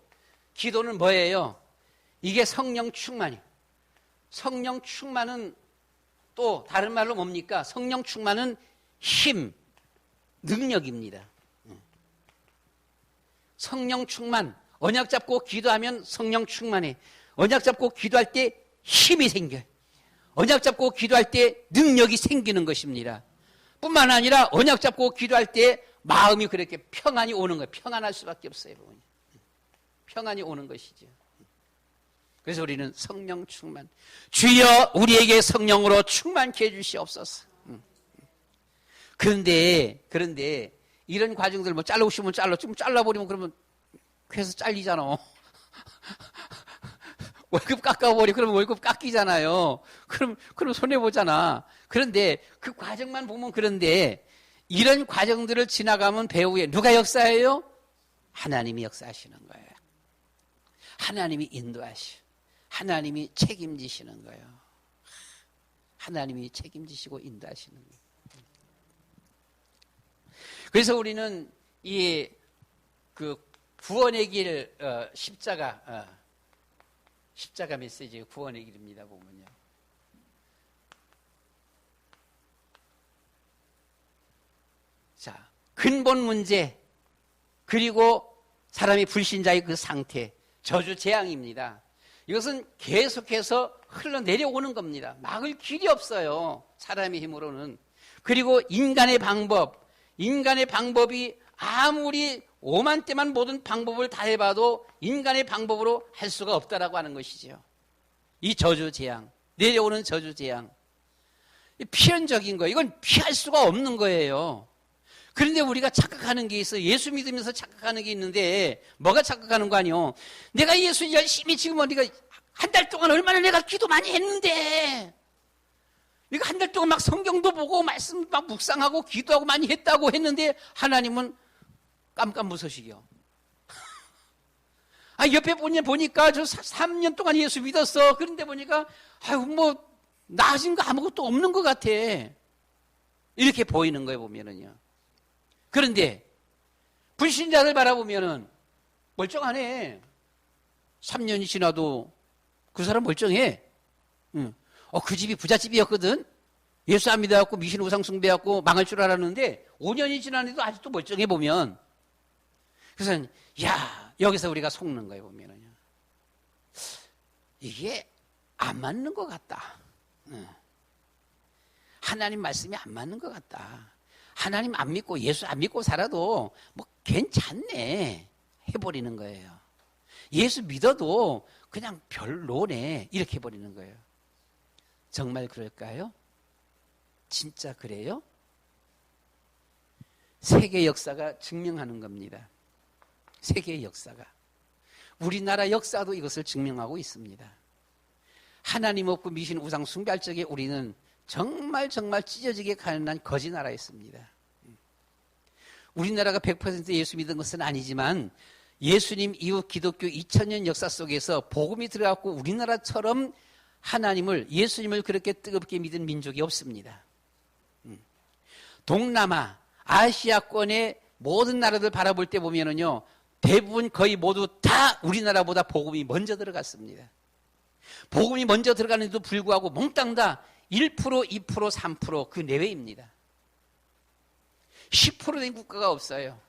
[SPEAKER 1] 기도는 뭐예요? 이게 성령 충만이에요. 성령 충만은 또 다른 말로 뭡니까? 성령 충만은 힘, 능력입니다. 성령 충만, 언약 잡고 기도하면 성령 충만해. 언약 잡고 기도할 때 힘이 생겨요. 언약 잡고 기도할 때 능력이 생기는 것입니다. 뿐만 아니라 언약 잡고 기도할 때 마음이 그렇게 평안이 오는 거예요. 평안할 수밖에 없어요. 평안이 오는 것이죠. 그래서 우리는 성령 충만. 주여 우리에게 성령으로 충만케 해주시옵소서. 그런데 이런 과정들 뭐 잘라고 싶으면 좀 잘라버리면 그러면 회사 잘리잖아. 월급 깎아버려. 그러면 월급 깎이잖아요. 그럼 손해보잖아. 그런데 그 과정만 보면 그런데 이런 과정들을 지나가면 배후에 누가 역사해요? 하나님이 역사하시는 거예요. 하나님이 인도하시고 하나님이 책임지시는 거예요. 하나님이 책임지시고 인도하시는 거예요. 그래서 우리는 이 구원의 길 십자가 메시지 구원의 길입니다. 보면요. 자, 근본 문제 그리고 사람이 불신자의 그 상태, 저주 재앙입니다. 이것은 계속해서 흘러내려오는 겁니다. 막을 길이 없어요. 사람의 힘으로는. 그리고 인간의 방법이 아무리 오만때만 모든 방법을 다 해봐도 인간의 방법으로 할 수가 없다라고 하는 것이죠. 이 저주 재앙, 내려오는 저주 재앙. 필연적인 거예요. 이건 피할 수가 없는 거예요. 그런데 우리가 착각하는 게 있어요. 예수 믿으면서 착각하는 게 있는데 뭐가 착각하는 거 아니요? 내가 예수 열심히 지금 우리가 한 달 동안 얼마나 내가 기도 많이 했는데 내가 한 달 동안 막 성경도 보고 말씀 막 묵상하고 기도하고 많이 했다고 했는데 하나님은 깜깜무소식이요. 옆에 보니까 저 3년 동안 예수 믿었어. 그런데 보니까 나아진 거 아무것도 없는 것 같아. 이렇게 보이는 거예요, 보면은요. 그런데 불신자들 바라보면은 멀쩡하네. 3년이 지나도 그 사람 멀쩡해. 그 집이 부잣집이었거든. 예수 안 믿어갖고 미신 우상 숭배하고 망할 줄 알았는데 5년이 지났는데도 아직도 멀쩡해 보면. 그래서 여기서 우리가 속는 거예요, 보면은요. 이게 안 맞는 것 같다. 하나님 말씀이 안 맞는 것 같다. 하나님 안 믿고 예수 안 믿고 살아도 괜찮네 해버리는 거예요. 예수 믿어도 그냥 별로네 이렇게 해버리는 거예요. 정말 그럴까요? 진짜 그래요? 세계 역사가 증명하는 겁니다. 세계의 역사가. 우리나라 역사도 이것을 증명하고 있습니다. 하나님 없고 미신 우상 숭배할 적에 우리는 정말 찢어지게 가난한 거지 나라였습니다. 우리나라가 100% 예수 믿은 것은 아니지만 예수님 이후 기독교 2000년 역사 속에서 복음이 들어갔고 우리나라처럼 하나님을, 예수님을 그렇게 뜨겁게 믿은 민족이 없습니다. 동남아, 아시아권의 모든 나라들 바라볼 때 보면은요, 대부분 거의 모두 다 우리나라보다 복음이 먼저 들어갔습니다. 복음이 먼저 들어가는데도 불구하고 몽땅 다 1%, 2%, 3% 그 내외입니다. 10% 된 국가가 없어요.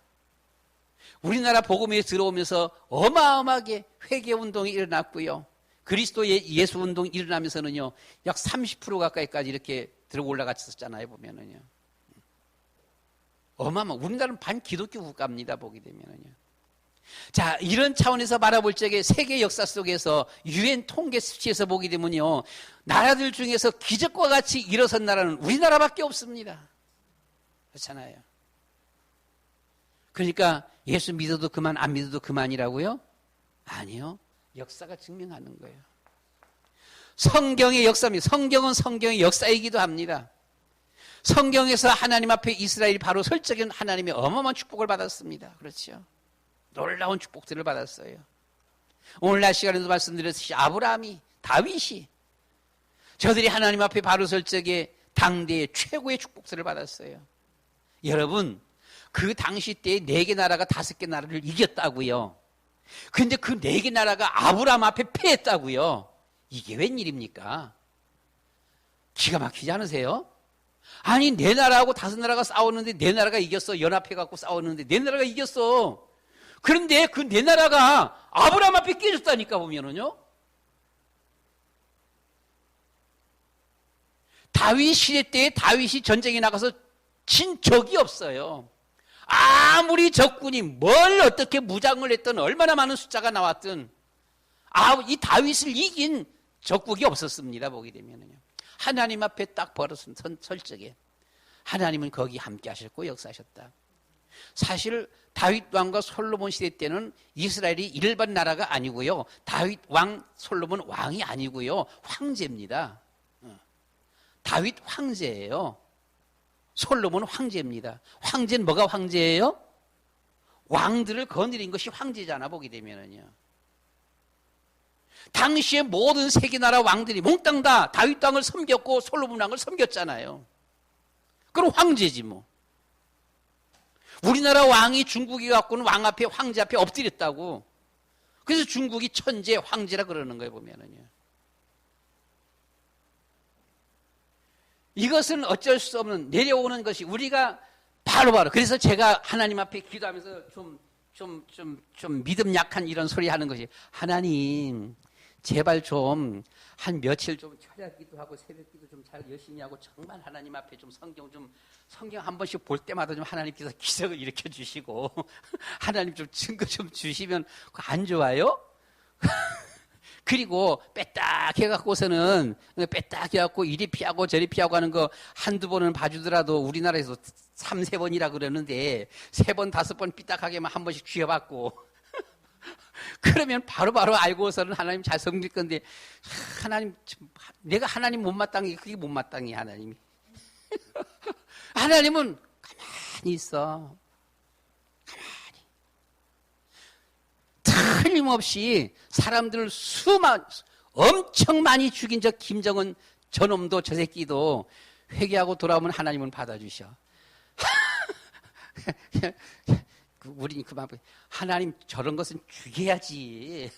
[SPEAKER 1] 우리나라 복음에 들어오면서 어마어마하게 회개운동이 일어났고요. 그리스도의 예수운동이 일어나면서는요, 약 30% 가까이까지 이렇게 들어 올라갔었잖아요, 보면은요. 우리나라는 반기독교 국가입니다, 보게 되면은요. 자, 이런 차원에서 바라볼 적에 세계 역사 속에서 UN 통계 수치에서 보게 되면요, 나라들 중에서 기적과 같이 일어선 나라는 우리나라밖에 없습니다. 그렇잖아요. 그러니까 예수 믿어도 그만, 안 믿어도 그만이라고요? 아니요. 역사가 증명하는 거예요. 성경의 역사입니다. 성경은 성경의 역사이기도 합니다. 성경에서 하나님 앞에 이스라엘이 바로 설적인 하나님의 어마어마한 축복을 받았습니다. 그렇죠. 놀라운 축복들을 받았어요. 오늘날 시간에도 말씀드렸듯이 아브라함이, 다윗이 저들이 하나님 앞에 바로 설 적에 당대의 최고의 축복들을 받았어요. 여러분, 그 당시 때에 4개 나라가 5개 나라를 이겼다고요. 근데 그 4개 나라가 아브라함 앞에 패했다고요. 이게 웬일입니까? 기가 막히지 않으세요? 아니, 4나라하고 5나라가 싸웠는데 4나라가 이겼어. 연합해갖고 싸웠는데 4나라가 이겼어. 그런데 그 4나라가 아브라함 앞에 깨졌다니까, 보면은요. 다윗 시대 때에 다윗이 전쟁에 나가서 진 적이 없어요. 아무리 적군이 뭘 어떻게 무장을 했든 얼마나 많은 숫자가 나왔든 이 다윗을 이긴 적국이 없었습니다, 보게 되면은요. 하나님 앞에 딱 벌어선 설적에 하나님은 거기 함께 하셨고 역사하셨다. 사실 다윗 왕과 솔로몬 시대 때는 이스라엘이 일반 나라가 아니고요, 다윗 왕, 솔로몬 왕이 아니고요, 황제입니다. 다윗 황제예요. 솔로몬 황제입니다. 황제는 뭐가 황제예요? 왕들을 거느린 것이 황제잖아, 보게 되면은요. 당시에 모든 세계나라 왕들이 몽땅 다 다윗 왕을 섬겼고 솔로몬 왕을 섬겼잖아요. 그럼 황제지 뭐. 우리나라 왕이 중국에 갖고는 왕 앞에, 황제 앞에 엎드렸다고. 그래서 중국이 천재 황제라 그러는 거예요, 보면은요. 이것은 어쩔 수 없는, 내려오는 것이 우리가 바로바로. 그래서 제가 하나님 앞에 기도하면서 좀 믿음 약한 이런 소리 하는 것이, 하나님, 제발 좀 한 며칠 좀 철야기도 하고 새벽기도 좀 잘 열심히 하고 정말 하나님 앞에 좀 성경 한 번씩 볼 때마다 좀 하나님께서 기적을 일으켜 주시고 하나님 좀 증거 좀 주시면 안 좋아요? 그리고 빼딱 해갖고서는 빼딱 해갖고 이리 피하고 저리 피하고 하는 거 한두 번은 봐주더라도 우리나라에서 3-4번이라 그러는데 3번, 5번 삐딱하게만 한 번씩 쥐어받고 그러면 바로바로 알고서는 하나님 잘 섬길 건데, 하나님, 내가 하나님 못마땅해. 그게 못마땅해, 하나님이. 하나님은 가만히 있어. 가만히. 틀림없이 사람들을 엄청 많이 죽인 저 김정은 저놈도 저 새끼도 회개하고 돌아오면 하나님은 받아주셔. 우리는 그만, 하나님 저런 것은 죽여야지.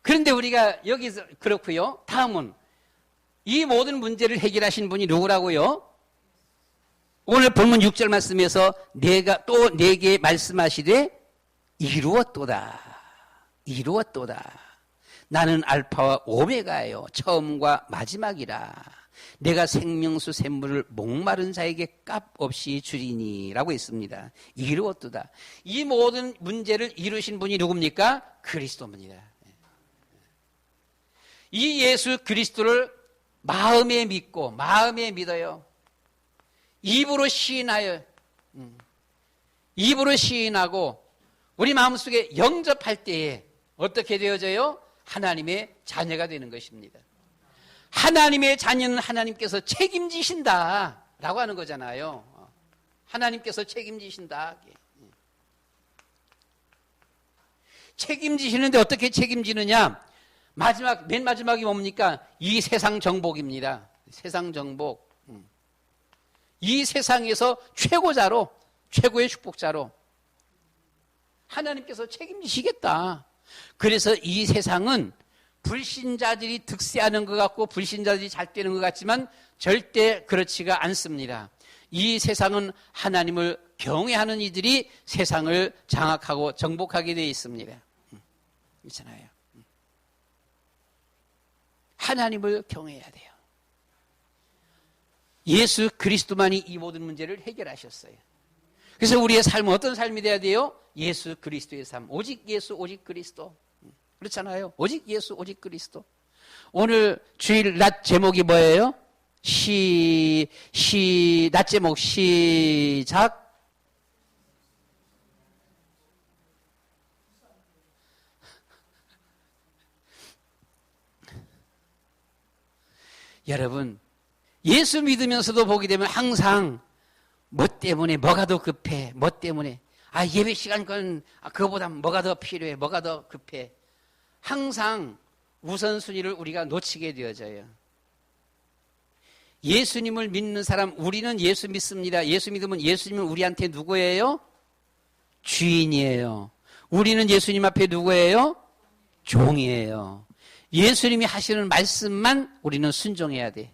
[SPEAKER 1] 그런데 우리가 여기서 그렇고요. 다음은 이 모든 문제를 해결하신 분이 누구라고요? 오늘 본문 6절 말씀에서 내가 또 내게 말씀하시되 이루었도다. 이루었도다. 나는 알파와 오메가예요. 처음과 마지막이라. 내가 생명수 샘물을 목마른 자에게 값 없이 주리니 라고 했습니다. 이루었도다. 이 모든 문제를 이루신 분이 누굽니까? 그리스도입니다. 이 예수 그리스도를 마음에 믿고 마음에 믿어요. 입으로 시인하여 입으로 시인하고 우리 마음속에 영접할 때에 어떻게 되어져요? 하나님의 자녀가 되는 것입니다. 하나님의 자녀는 하나님께서 책임지신다 라고 하는 거잖아요. 하나님께서 책임지신다. 책임지시는데 어떻게 책임지느냐? 맨 마지막이 뭡니까? 이 세상 정복입니다. 세상 정복. 이 세상에서 최고자로, 최고의 축복자로 하나님께서 책임지시겠다. 그래서 이 세상은 불신자들이 득세하는 것 같고 불신자들이 잘 되는 것 같지만 절대 그렇지가 않습니다. 이 세상은 하나님을 경외하는 이들이 세상을 장악하고 정복하게 되어 있습니다. 있잖아요. 하나님을 경외해야 돼요. 예수 그리스도만이 이 모든 문제를 해결하셨어요. 그래서 우리의 삶은 어떤 삶이 돼야 돼요? 예수 그리스도의 삶. 오직 예수, 오직 그리스도. 그렇잖아요. 오직 예수, 오직 그리스도. 오늘 주일 낮 제목이 뭐예요? 낮 제목 시작. 여러분, 예수 믿으면서도 보게 되면 항상 뭐 때문에 뭐가 더 급해, 뭐 때문에 예배 시간 건 그거보다 뭐가 더 필요해, 뭐가 더 급해. 항상 우선순위를 우리가 놓치게 되어져요. 예수님을 믿는 사람, 우리는 예수 믿습니다. 예수 믿으면 예수님은 우리한테 누구예요? 주인이에요. 우리는 예수님 앞에 누구예요? 종이에요. 예수님이 하시는 말씀만 우리는 순종해야 돼.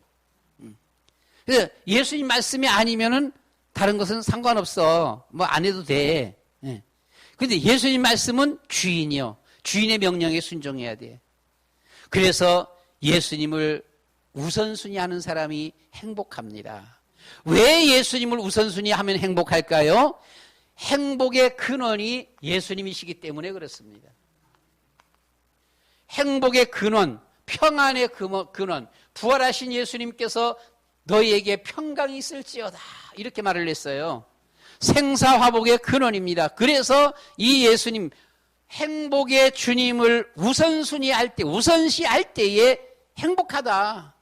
[SPEAKER 1] 그래서 예수님 말씀이 아니면은 다른 것은 상관없어. 뭐 안 해도 돼. 그런데 예수님 말씀은 주인이요. 주인의 명령에 순종해야 돼. 그래서 예수님을 우선순위 하는 사람이 행복합니다. 왜 예수님을 우선순위 하면 행복할까요? 행복의 근원이 예수님이시기 때문에 그렇습니다. 행복의 근원, 평안의 근원, 부활하신 예수님께서 너희에게 평강이 있을지어다 이렇게 말을 했어요. 생사화복의 근원입니다. 그래서 이 예수님 행복의 주님을 우선순위할 때, 우선시할 때에 행복하다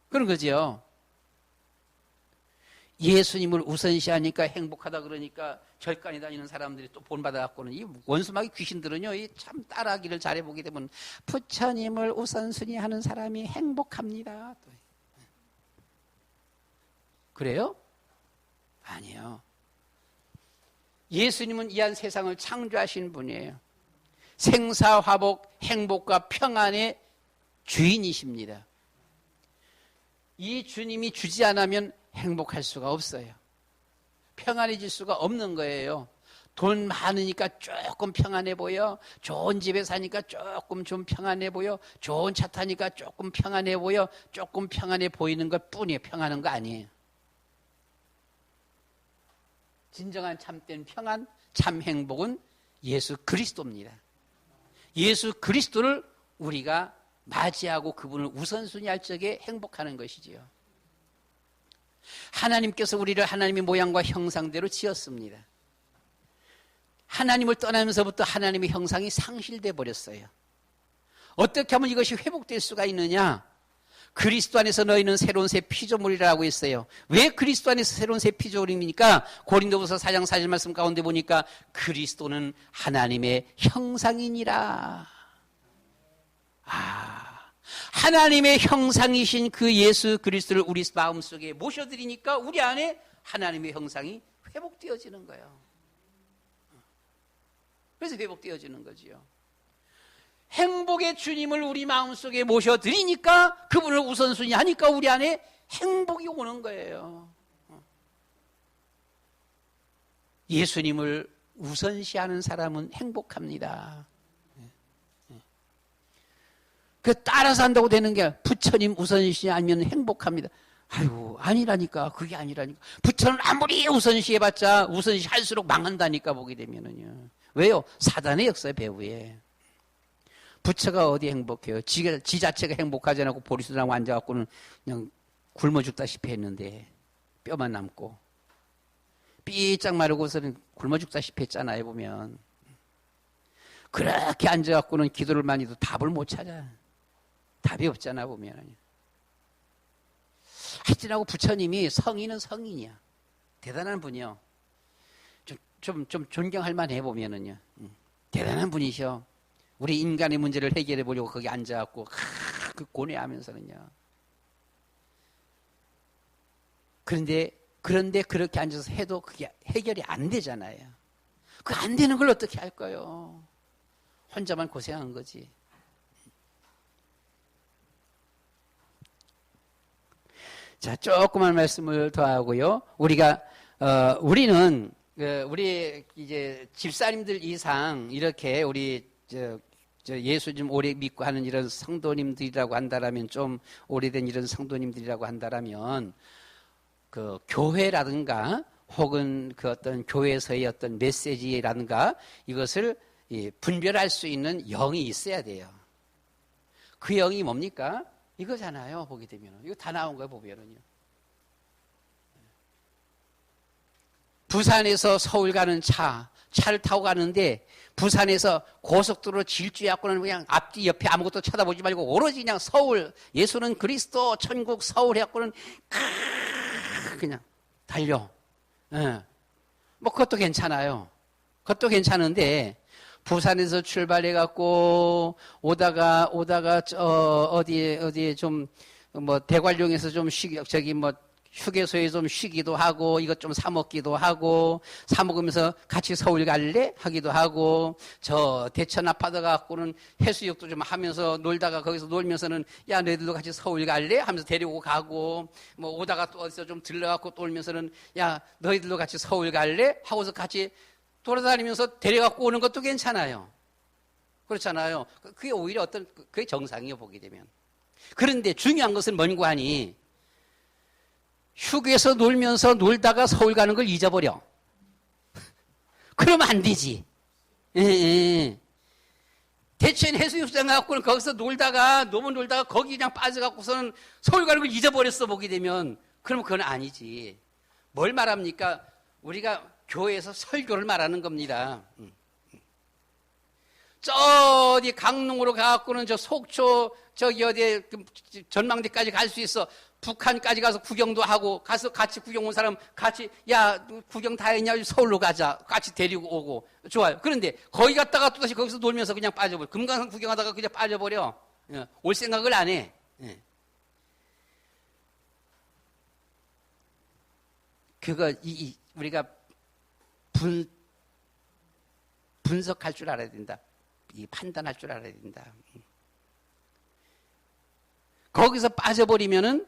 [SPEAKER 1] 그런 거죠. 예수님을 우선시하니까 행복하다 그러니까 절간에 다니는 사람들이 또 본받아갖고는 이 원수마귀 귀신들은요, 이 참 따라하기를 잘해보게 되면 부처님을 우선순위하는 사람이 행복합니다. 그래요? 아니요. 예수님은 이 한 세상을 창조하신 분이에요. 생사화복, 행복과 평안의 주인이십니다. 이 주님이 주지 않으면 행복할 수가 없어요. 평안해질 수가 없는 거예요. 돈 많으니까 조금 평안해 보여. 좋은 집에 사니까 조금 좀 평안해 보여. 좋은 차 타니까 조금 평안해 보여. 조금 평안해 보이는 것 뿐이에요. 평안한 거 아니에요. 진정한 참된 평안, 참 행복은 예수 그리스도입니다. 예수 그리스도를 우리가 맞이하고 그분을 우선순위할 적에 행복하는 것이지요. 하나님께서 우리를 하나님의 모양과 형상대로 지었습니다. 하나님을 떠나면서부터 하나님의 형상이 상실돼 버렸어요. 어떻게 하면 이것이 회복될 수가 있느냐? 그리스도 안에서 너희는 새로운 새 피조물이라고 했어요. 왜 그리스도 안에서 새로운 새 피조물입니까? 고린도후서 4장 4절 말씀 가운데 보니까 그리스도는 하나님의 형상이니라. 하나님의 형상이신 그 예수 그리스도를 우리 마음속에 모셔드리니까 우리 안에 하나님의 형상이 회복되어지는 거예요. 그래서 회복되어지는 거지요. 행복의 주님을 우리 마음속에 모셔드리니까 그분을 우선순위 하니까 우리 안에 행복이 오는 거예요. 예수님을 우선시하는 사람은 행복합니다. 그 따라서 한다고 되는 게 부처님 우선시 하면 행복합니다. 아이고 아니라니까. 그게 아니라니까. 부처는 아무리 우선시 해봤자 우선시 할수록 망한다니까. 보게 되면은요. 왜요? 사단의 역사의 배후에 부처가 어디 행복해요? 지 자체가 행복하지 않고 보리수당하고 앉아갖고는 그냥 굶어 죽다시피 했는데 뼈만 남고 삐짝 마르고서는 굶어 죽다시피 했잖아요. 보면 그렇게 앉아갖고는 기도를 많이 해도 답을 못 찾아. 답이 없잖아 보면. 하여튼하고 부처님이 성인은 성인이야. 대단한 분이요. 좀 존경할 만해 보면은요. 대단한 분이셔. 우리 인간의 문제를 해결해 보려고 거기 앉아갖고 그 고뇌하면서는요. 그런데 그렇게 앉아서 해도 그게 해결이 안 되잖아요. 그 안 되는 걸 어떻게 할까요? 혼자만 고생한 거지. 자, 조그만 말씀을 더 하고요. 우리는 우리 이제 집사님들 이상 이렇게 우리 예수 좀 오래 믿고 하는 이런 성도님들이라고 한다라면, 좀 오래된 이런 성도님들이라고 한다라면, 그 교회라든가 혹은 그 어떤 교회에서의 어떤 메시지라든가 이것을 분별할 수 있는 영이 있어야 돼요. 그 영이 뭡니까? 이거잖아요. 보게 되면 이거 다 나온 거예요. 보면은요. 부산에서 서울 가는 차를 타고 가는데, 부산에서 고속도로 질주해갖고는 그냥 앞뒤 옆에 아무것도 쳐다보지 말고 오로지 그냥 서울, 예수는 그리스도, 천국 서울 해갖고는 그냥 달려. 뭐 그것도 괜찮아요. 그것도 괜찮은데, 부산에서 출발해갖고 오다가 어디에 좀 뭐 대관령에서 좀 휴게소에 좀 쉬기도 하고, 이것 좀 사 먹기도 하고, 사 먹으면서 같이 서울 갈래? 하기도 하고, 저 대천 아파트 갖고는 해수욕도 좀 하면서 놀다가 거기서 놀면서는 야, 너희들도 같이 서울 갈래? 하면서 데리고 가고, 뭐 오다가 또 어디서 좀 들러갖고 놀면서는 야, 너희들도 같이 서울 갈래? 하고서 같이 돌아다니면서 데려갖고 오는 것도 괜찮아요. 그렇잖아요. 그게 오히려 그게 정상이에요, 보게 되면. 그런데 중요한 것은 뭔고 하니, 휴게소 놀면서 놀다가 서울 가는 걸 잊어버려. 그러면 안 되지. 대천 해수욕장 갖고는 거기서 너무 놀다가 거기 그냥 빠져갖고서는 서울 가는 걸 잊어버렸어, 보게 되면. 그러면 그건 아니지. 뭘 말합니까? 우리가 교회에서 설교를 말하는 겁니다. 저기 강릉으로 가갖고는 저 속초 저기 어디 전망대까지 갈 수 있어. 북한까지 가서 구경도 하고, 가서 같이 구경 온 사람 같이, 야, 구경 다 했냐? 서울로 가자. 같이 데리고 오고. 좋아요. 그런데 거기 갔다가 또다시 거기서 놀면서 그냥 빠져버려. 금강산 구경하다가 그냥 빠져버려. 올 생각을 안 해. 그거 우리가 분석할 줄 알아야 된다. 판단할 줄 알아야 된다. 거기서 빠져버리면은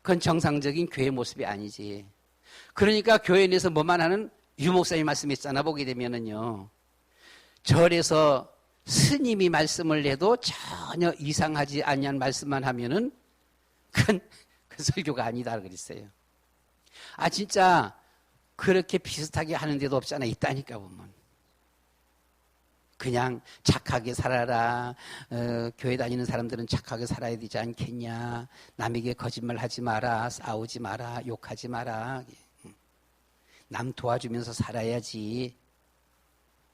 [SPEAKER 1] 그건 정상적인 교회 모습이 아니지. 그러니까 교회 내에서 뭐만 하는, 유 목사님 말씀했잖아, 보게 되면은요. 절에서 스님이 말씀을 해도 전혀 이상하지 아니한 말씀만 하면은 그건 설교가 아니다 그랬어요. 아, 진짜 그렇게 비슷하게 하는 데도 없잖아. 있다니까 보면. 그냥 착하게 살아라. 교회 다니는 사람들은 착하게 살아야 되지 않겠냐. 남에게 거짓말 하지 마라. 싸우지 마라. 욕하지 마라. 남 도와주면서 살아야지.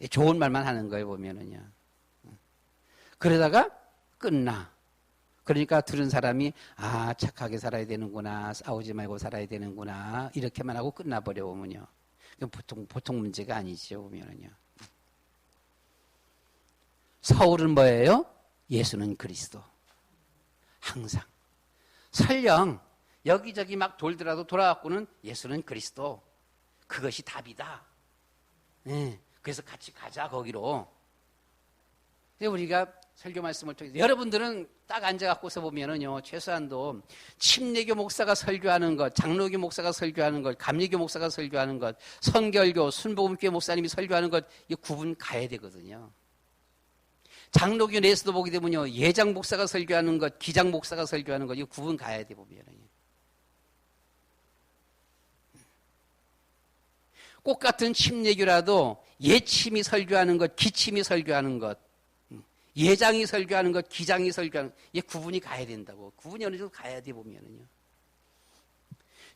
[SPEAKER 1] 좋은 말만 하는 거예요, 보면은요. 그러다가 끝나. 그러니까 들은 사람이, 아, 착하게 살아야 되는구나. 싸우지 말고 살아야 되는구나. 이렇게만 하고 끝나버려 보면요. 보통 문제가 아니죠, 보면은요. 서울은 뭐예요? 예수는 그리스도. 항상. 설령 여기저기 막 돌더라도 돌아갖고는 예수는 그리스도. 그것이 답이다. 네. 그래서 같이 가자, 거기로. 우리가 설교 말씀을 통해서, 여러분들은 딱 앉아갖고서 보면은요, 최소한도 침례교 목사가 설교하는 것, 장로교 목사가 설교하는 것, 감리교 목사가 설교하는 것, 선결교, 순복음교회 목사님이 설교하는 것, 이 구분 가야 되거든요. 장로교 내에서도 보게 되면요, 예장 목사가 설교하는 것, 기장 목사가 설교하는 것, 이거 구분 가야 돼, 보면. 꼭 같은 침례교라도 예침이 설교하는 것, 기침이 설교하는 것, 예장이 설교하는 것, 기장이 설교하는 것, 이게 구분이 가야 된다고. 구분이 어느 정도 가야 돼 보면은요.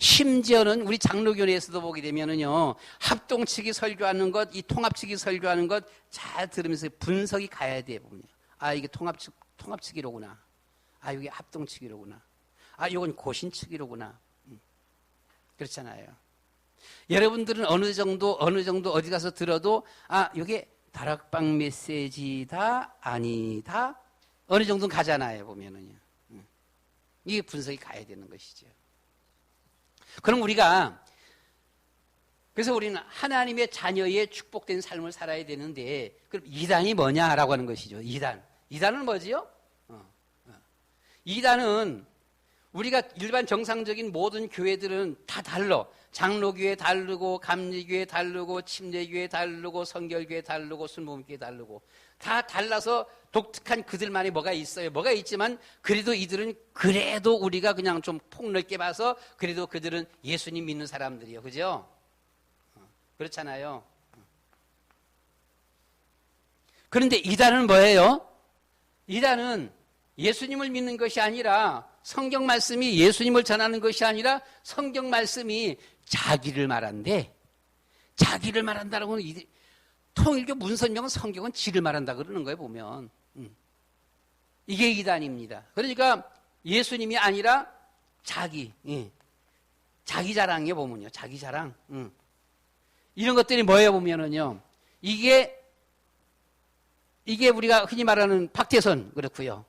[SPEAKER 1] 심지어는 우리 장로교내에서도 보게 되면은요, 합동 측이 설교하는 것, 이 통합 측이 설교하는 것 잘 들으면서 분석이 가야 돼 보면. 아, 이게 통합 측이로구나. 아, 이게 합동 측이로구나. 아, 이건 고신 측이로구나. 그렇잖아요. 여러분들은 어느 정도 어디 가서 들어도 아, 이게 다락방 메시지다 아니다 어느 정도는 가잖아요 보면은요. 이게 분석이 가야 되는 것이죠. 그럼 그래서 우리는 하나님의 자녀의 축복된 삶을 살아야 되는데 그럼 이단이 뭐냐라고 하는 것이죠. 이단은 뭐지요? 이단은 우리가 일반 정상적인 모든 교회들은 다 달라. 장로교회 다르고 감리교회 다르고 침례교회 다르고 성결교회 다르고 순복음교회 다르고 다 달라서 독특한 그들만의 뭐가 있어요. 뭐가 있지만 그래도 이들은 그래도 우리가 그냥 좀 폭넓게 봐서 그래도 그들은 예수님 믿는 사람들이요. 그죠? 그렇잖아요. 그런데 이단은 뭐예요? 이단은 예수님을 믿는 것이 아니라 성경 말씀이 예수님을 전하는 것이 아니라 성경 말씀이 자기를 말한대. 자기를 말한다라고 하는 통일교 문선명은 성경은 지를 말한다 그러는 거예요 보면. 이게 이단입니다. 그러니까 예수님이 아니라 자기 자랑이에요 보면요. 자기 자랑. 이런 것들이 뭐예요 보면은요. 이게 우리가 흔히 말하는 박태선 그렇고요.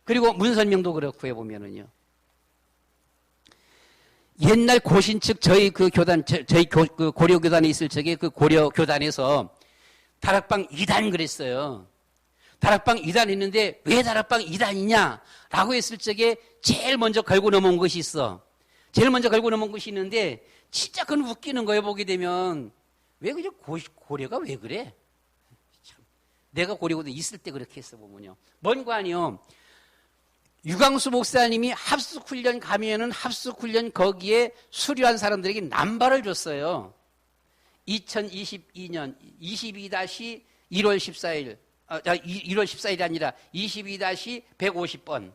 [SPEAKER 1] 그리고 문선명도 그렇고요 보면은요. 옛날 고신 측 저희 그 교단 저희 그 고려 교단에 있을 적에 그 고려 교단에서 다락방 2단 그랬어요. 다락방 2단 있는데 왜 다락방 2단이냐라고 했을 적에 제일 먼저 걸고 넘어온 것이 있어. 제일 먼저 걸고 넘어온 것이 있는데 진짜 그건 웃기는 거예요 보게 되면. 왜 그래 고려가 왜 그래? 참. 내가 고려고도 있을 때 그렇게 했어 보면요. 뭔 관이요? 유광수 목사님이 합숙훈련 가면은 합숙훈련 거기에 수료한 사람들에게 남발을 줬어요. 2022년 22-1월 14일 1월 14일이 아니라 22-150번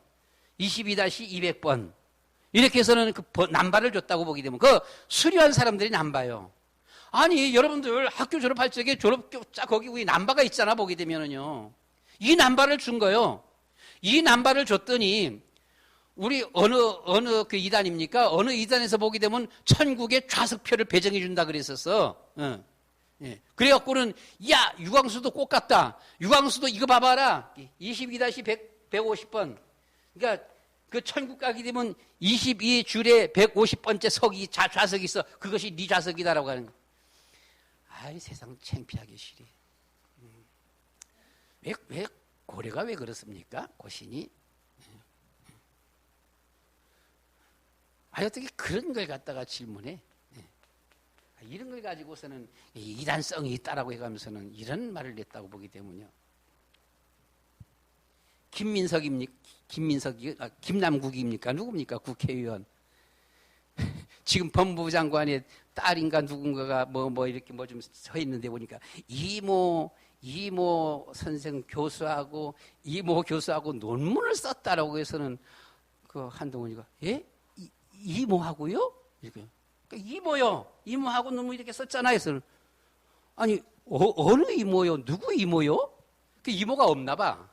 [SPEAKER 1] 22-200번 이렇게 해서는 그 남발을 줬다고 보게 되면 그 수료한 사람들이 남봐요. 아니 여러분들 학교 졸업할 적에 졸업교자 거기 위에 남바가 있잖아 보게 되면은요. 이 남발을 준 거예요. 이 남발을 줬더니 우리 어느 그 이단입니까? 어느 이단에서 보게 되면 천국의 좌석표를 배정해 준다 그랬었어. 예. 그래갖고는 야 유광수도 꼭 같다. 유광수도 이거 봐봐라. 22-150번. 그러니까 그 천국 가게 되면 22줄에 150번째 석이 좌석이 있어. 그것이 네 좌석이다라고 하는 거. 아이 세상 창피하게 시리. 왜 고려가 왜 그렇습니까? 고신이. 아 어떻게 그런 걸 갖다가 질문해? 이런 걸 가지고서는 이단성이 있다라고 해가면서는 이런 말을 냈다고 보기 때문이요. 김남국입니까? 누굽니까? 국회의원. 지금 법무부 장관의 딸인가 누군가가 뭐 이렇게 뭐 좀 서 있는데 보니까 이모 선생 교수하고 이모 교수하고 논문을 썼다라고 해서는 그 한동훈이가 예? 이모하고요? 이렇게. 이모요. 이모하고 논문 이렇게 썼잖아요. 그래서 아니 어느 이모요? 누구 이모요? 그 이모가 없나 봐.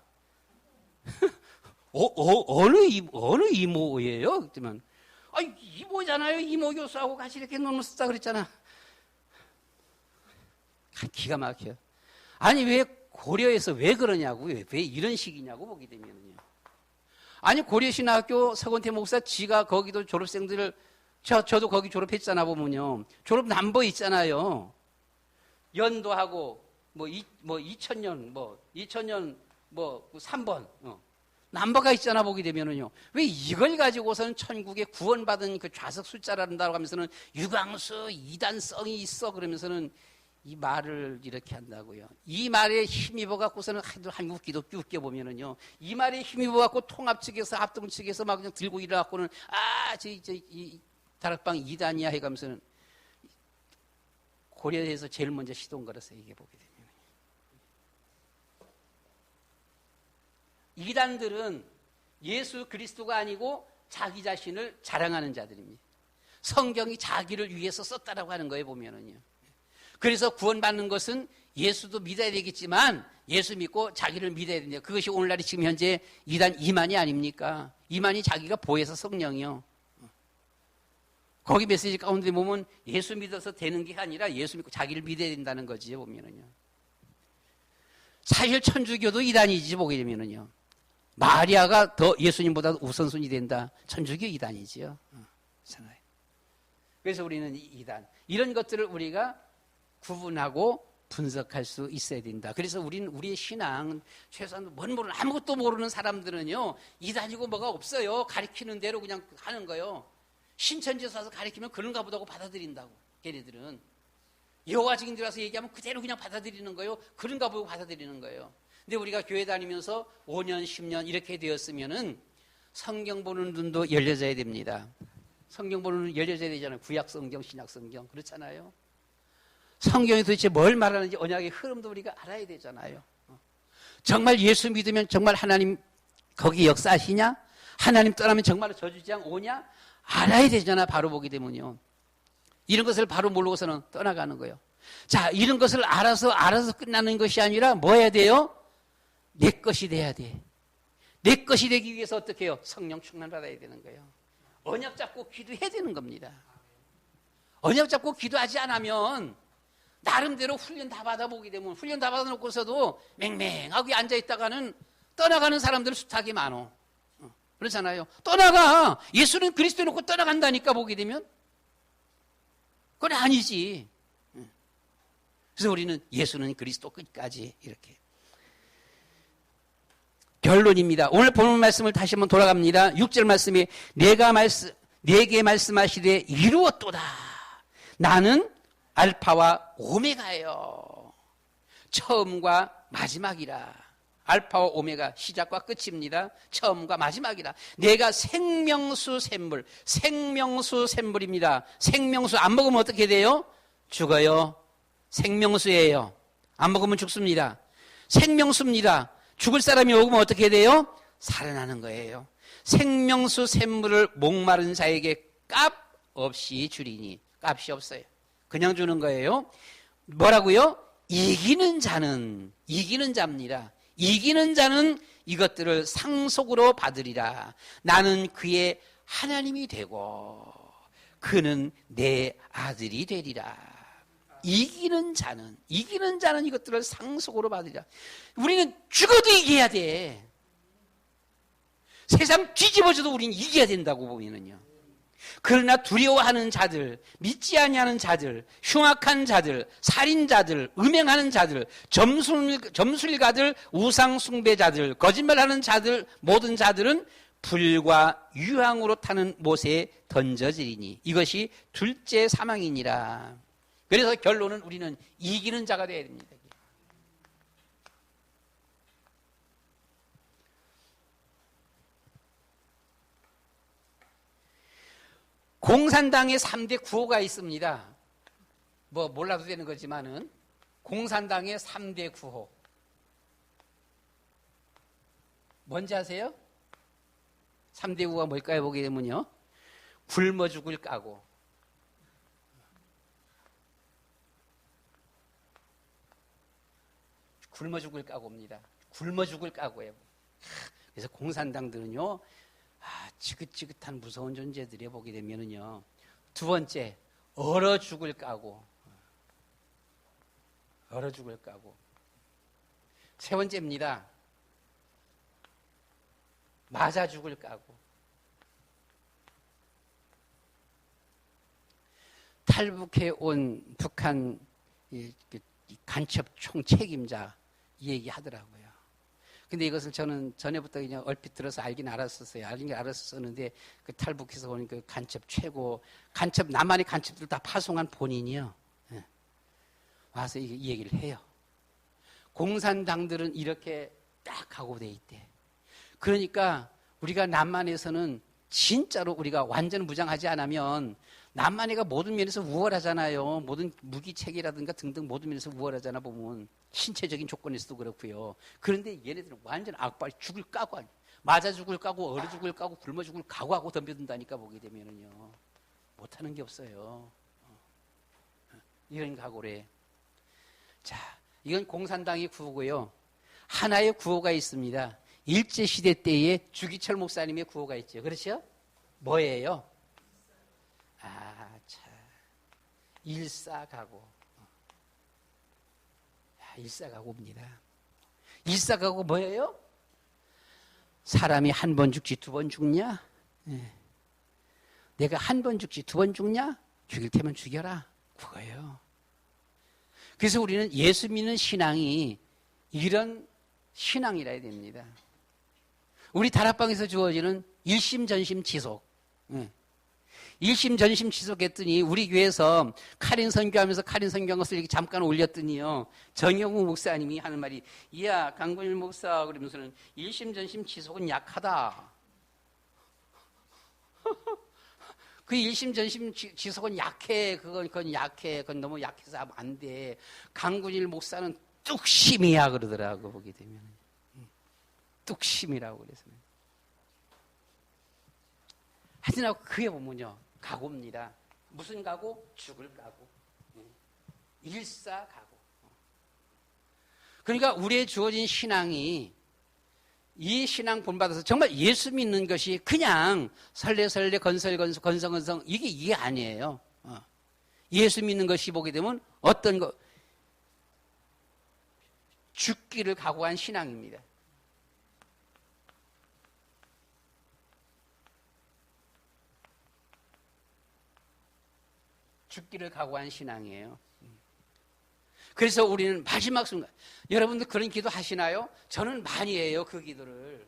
[SPEAKER 1] 어느 이모예요? 그랬더니 이모잖아요. 이모 교수하고 같이 이렇게 논문 썼다 그랬잖아. 기가 막혀. 아니 왜 고려에서 왜 그러냐고요? 왜 이런 식이냐고 보게 되면요. 아니 고려신학교 서건태 목사 지가 거기도 졸업생들을 저도 거기 졸업했잖아 보면요. 졸업 남보 있잖아요. 연도하고 2000년 3번 남버가 있잖아 보게 되면은요. 왜 이걸 가지고서는 천국에 구원받은 그 좌석 숫자라는다고 하면서는 유광수 이단성이 있어 그러면서는 이 말을 이렇게 한다고요. 이 말에 힘입어 갖고서는 한국 기독교 웃겨 보면은요. 이 말에 힘입어 갖고 통합 측에서 합동 측에서 막 그냥 들고 일어 갖고는 이 다락방 이단이야 해가면서는 고려에서 제일 먼저 시동 걸었어요. 이게 보게 되면. 이단들은 예수 그리스도가 아니고 자기 자신을 자랑하는 자들입니다. 성경이 자기를 위해서 썼다라고 하는 거예요, 보면은요. 그래서 구원받는 것은 예수도 믿어야 되겠지만 예수 믿고 자기를 믿어야 된다. 그것이 오늘날이 지금 현재 이단 이만이 아닙니까? 이만이 자기가 보혜사 성령이요. 거기 메시지 가운데 보면 예수 믿어서 되는 게 아니라 예수 믿고 자기를 믿어야 된다는 거지, 보면은요. 사실 천주교도 이단이지, 보게 되면은요. 마리아가 더 예수님보다 우선순위 된다. 천주교 이단이지요. 그래서 우리는 이단. 이런 것들을 우리가 구분하고 분석할 수 있어야 된다. 그래서 우리의 신앙, 최소한 모르는, 아무것도 모르는 사람들은요, 이단이고 뭐가 없어요. 가리키는 대로 그냥 하는 거요. 신천지에서 와서 가리키면 그런가 보다고 받아들인다고, 걔네들은. 여호와 증인들 와서 얘기하면 그대로 그냥 받아들이는 거예요. 그런가 보고 받아들이는 거예요. 근데 우리가 교회 다니면서 5년, 10년 이렇게 되었으면은 성경 보는 눈도 열려져야 됩니다. 성경 보는 눈 열려져야 되잖아요. 구약 성경, 신약 성경. 그렇잖아요. 성경이 도대체 뭘 말하는지 언약의 흐름도 우리가 알아야 되잖아요. 정말 예수 믿으면 정말 하나님 거기 역사하시냐? 하나님 떠나면 정말로 저주지장 오냐? 알아야 되잖아, 바로 보게 되면요. 이런 것을 바로 모르고서는 떠나가는 거예요. 자, 이런 것을 알아서 끝나는 것이 아니라 뭐 해야 돼요? 내 것이 돼야 돼. 내 것이 되기 위해서 어떻게 해요? 성령 충만 받아야 되는 거예요. 언약 잡고 기도해야 되는 겁니다. 언약 잡고 기도하지 않으면 나름대로 훈련 다 받아보게 되면 훈련 다 받아놓고서도 맹맹하게 앉아있다가는 떠나가는 사람들 숱하게 많어. 그렇잖아요. 떠나가. 예수는 그리스도 놓고 떠나간다니까, 보게 되면. 그건 아니지. 그래서 우리는 예수는 그리스도 끝까지 이렇게. 결론입니다. 오늘 본문 말씀을 다시 한번 돌아갑니다. 6절 말씀에 내게 말씀하시되 이루었도다. 나는 알파와 오메가예요. 처음과 마지막이라. 알파와 오메가, 시작과 끝입니다. 처음과 마지막이라. 내가 생명수 샘물입니다. 생명수 안 먹으면 어떻게 돼요? 죽어요. 생명수예요. 안 먹으면 죽습니다. 생명수입니다. 죽을 사람이 먹으면 어떻게 돼요? 살아나는 거예요. 생명수 샘물을 목마른 자에게 값 없이 주리니. 값이 없어요. 그냥 주는 거예요. 뭐라고요? 이기는 자입니다. 이기는 자는 이것들을 상속으로 받으리라. 나는 그의 하나님이 되고 그는 내 아들이 되리라. 이기는 자는 이것들을 상속으로 받으리라. 우리는 죽어도 이겨야 돼. 세상 뒤집어져도 우리는 이겨야 된다고 보면은요. 그러나 두려워하는 자들, 믿지 아니하는 자들, 흉악한 자들, 살인자들, 음행하는 자들, 점술가들, 우상숭배자들, 거짓말하는 자들, 모든 자들은 불과 유황으로 타는 못에 던져지리니 이것이 둘째 사망이니라. 그래서 결론은 우리는 이기는 자가 되어야 됩니다. 공산당의 3대 구호가 있습니다. 뭐 몰라도 되는 거지만은 공산당의 3대 구호. 뭔지 아세요? 3대 구호가 뭘까요? 보게 되면요. 굶어 죽을 까고, 굶어 죽을 까고입니다. 굶어 죽을 까고예요. 그래서 공산당들은요, 지긋지긋한 무서운 존재들이 보게 되면은요. 두 번째, 얼어 죽을 까고. 얼어 죽을 까고. 세 번째입니다. 맞아 죽을 까고. 탈북해 온 북한 간첩 총책임자 이 얘기 하더라고요. 근데 이것을 저는 전에부터 그냥 얼핏 들어서 알긴 알았었는데 그 탈북해서 오는 그 간첩 최고, 남한의 간첩들 다 파송한 본인이요. 와서 이 얘기를 해요. 공산당들은 이렇게 딱 각오돼 있대. 그러니까 우리가 남한에서는 진짜로 우리가 완전 무장하지 않으면 남한이가 모든 면에서 우월하잖아요. 모든 무기체계라든가 등등 모든 면에서 우월하잖아 보면. 신체적인 조건에서도 그렇고요. 그런데 얘네들은 완전 악발 죽을 까고 맞아 죽을 까고 얼어 죽을 까고 굶어 죽을 각오하고 덤벼든다니까 보게 되면은요. 못하는 게 없어요. 이런 각오래. 자, 이건 공산당의 구호고요. 하나의 구호가 있습니다. 일제시대 때에 주기철 목사님의 구호가 있죠. 그렇죠? 뭐예요? 자, 일사가고. 일사가고입니다. 일사가고 뭐예요? 사람이 한 번 죽지 두 번 죽냐? 내가 한 번 죽지 두 번 죽냐? 죽일 테면 죽여라. 그거예요. 그래서 우리는 예수 믿는 신앙이 이런 신앙이라 해야 됩니다. 우리 다락방에서 주어지는 일심전심지속. 일심전심지속했더니 우리 교회에서 카린 선교하면서 카린 선교한 것을 이렇게 잠깐 올렸더니요. 정영우 목사님이 하는 말이 이야 강군일 목사 그러면서는 일심전심지속은 약하다. 그 일심전심지속은 약해. 그건 약해. 그건 너무 약해서 하면 안 돼. 강군일 목사는 뚝심이야 그러더라고 보게 되면. 뚝심이라고 그래서. 하여튼 그게 보면요. 각오입니다. 무슨 각오? 죽을 각오. 일사각오. 그러니까 우리의 주어진 신앙이 이 신앙 본받아서 정말 예수 믿는 것이 그냥 설레설레 건성건성 이게 아니에요. 예수 믿는 것이 보게 되면 어떤 거 죽기를 각오한 신앙입니다. 죽기를 각오한 신앙이에요. 그래서 우리는 마지막 순간, 여러분들 그런 기도 하시나요? 저는 많이 해요, 그 기도를.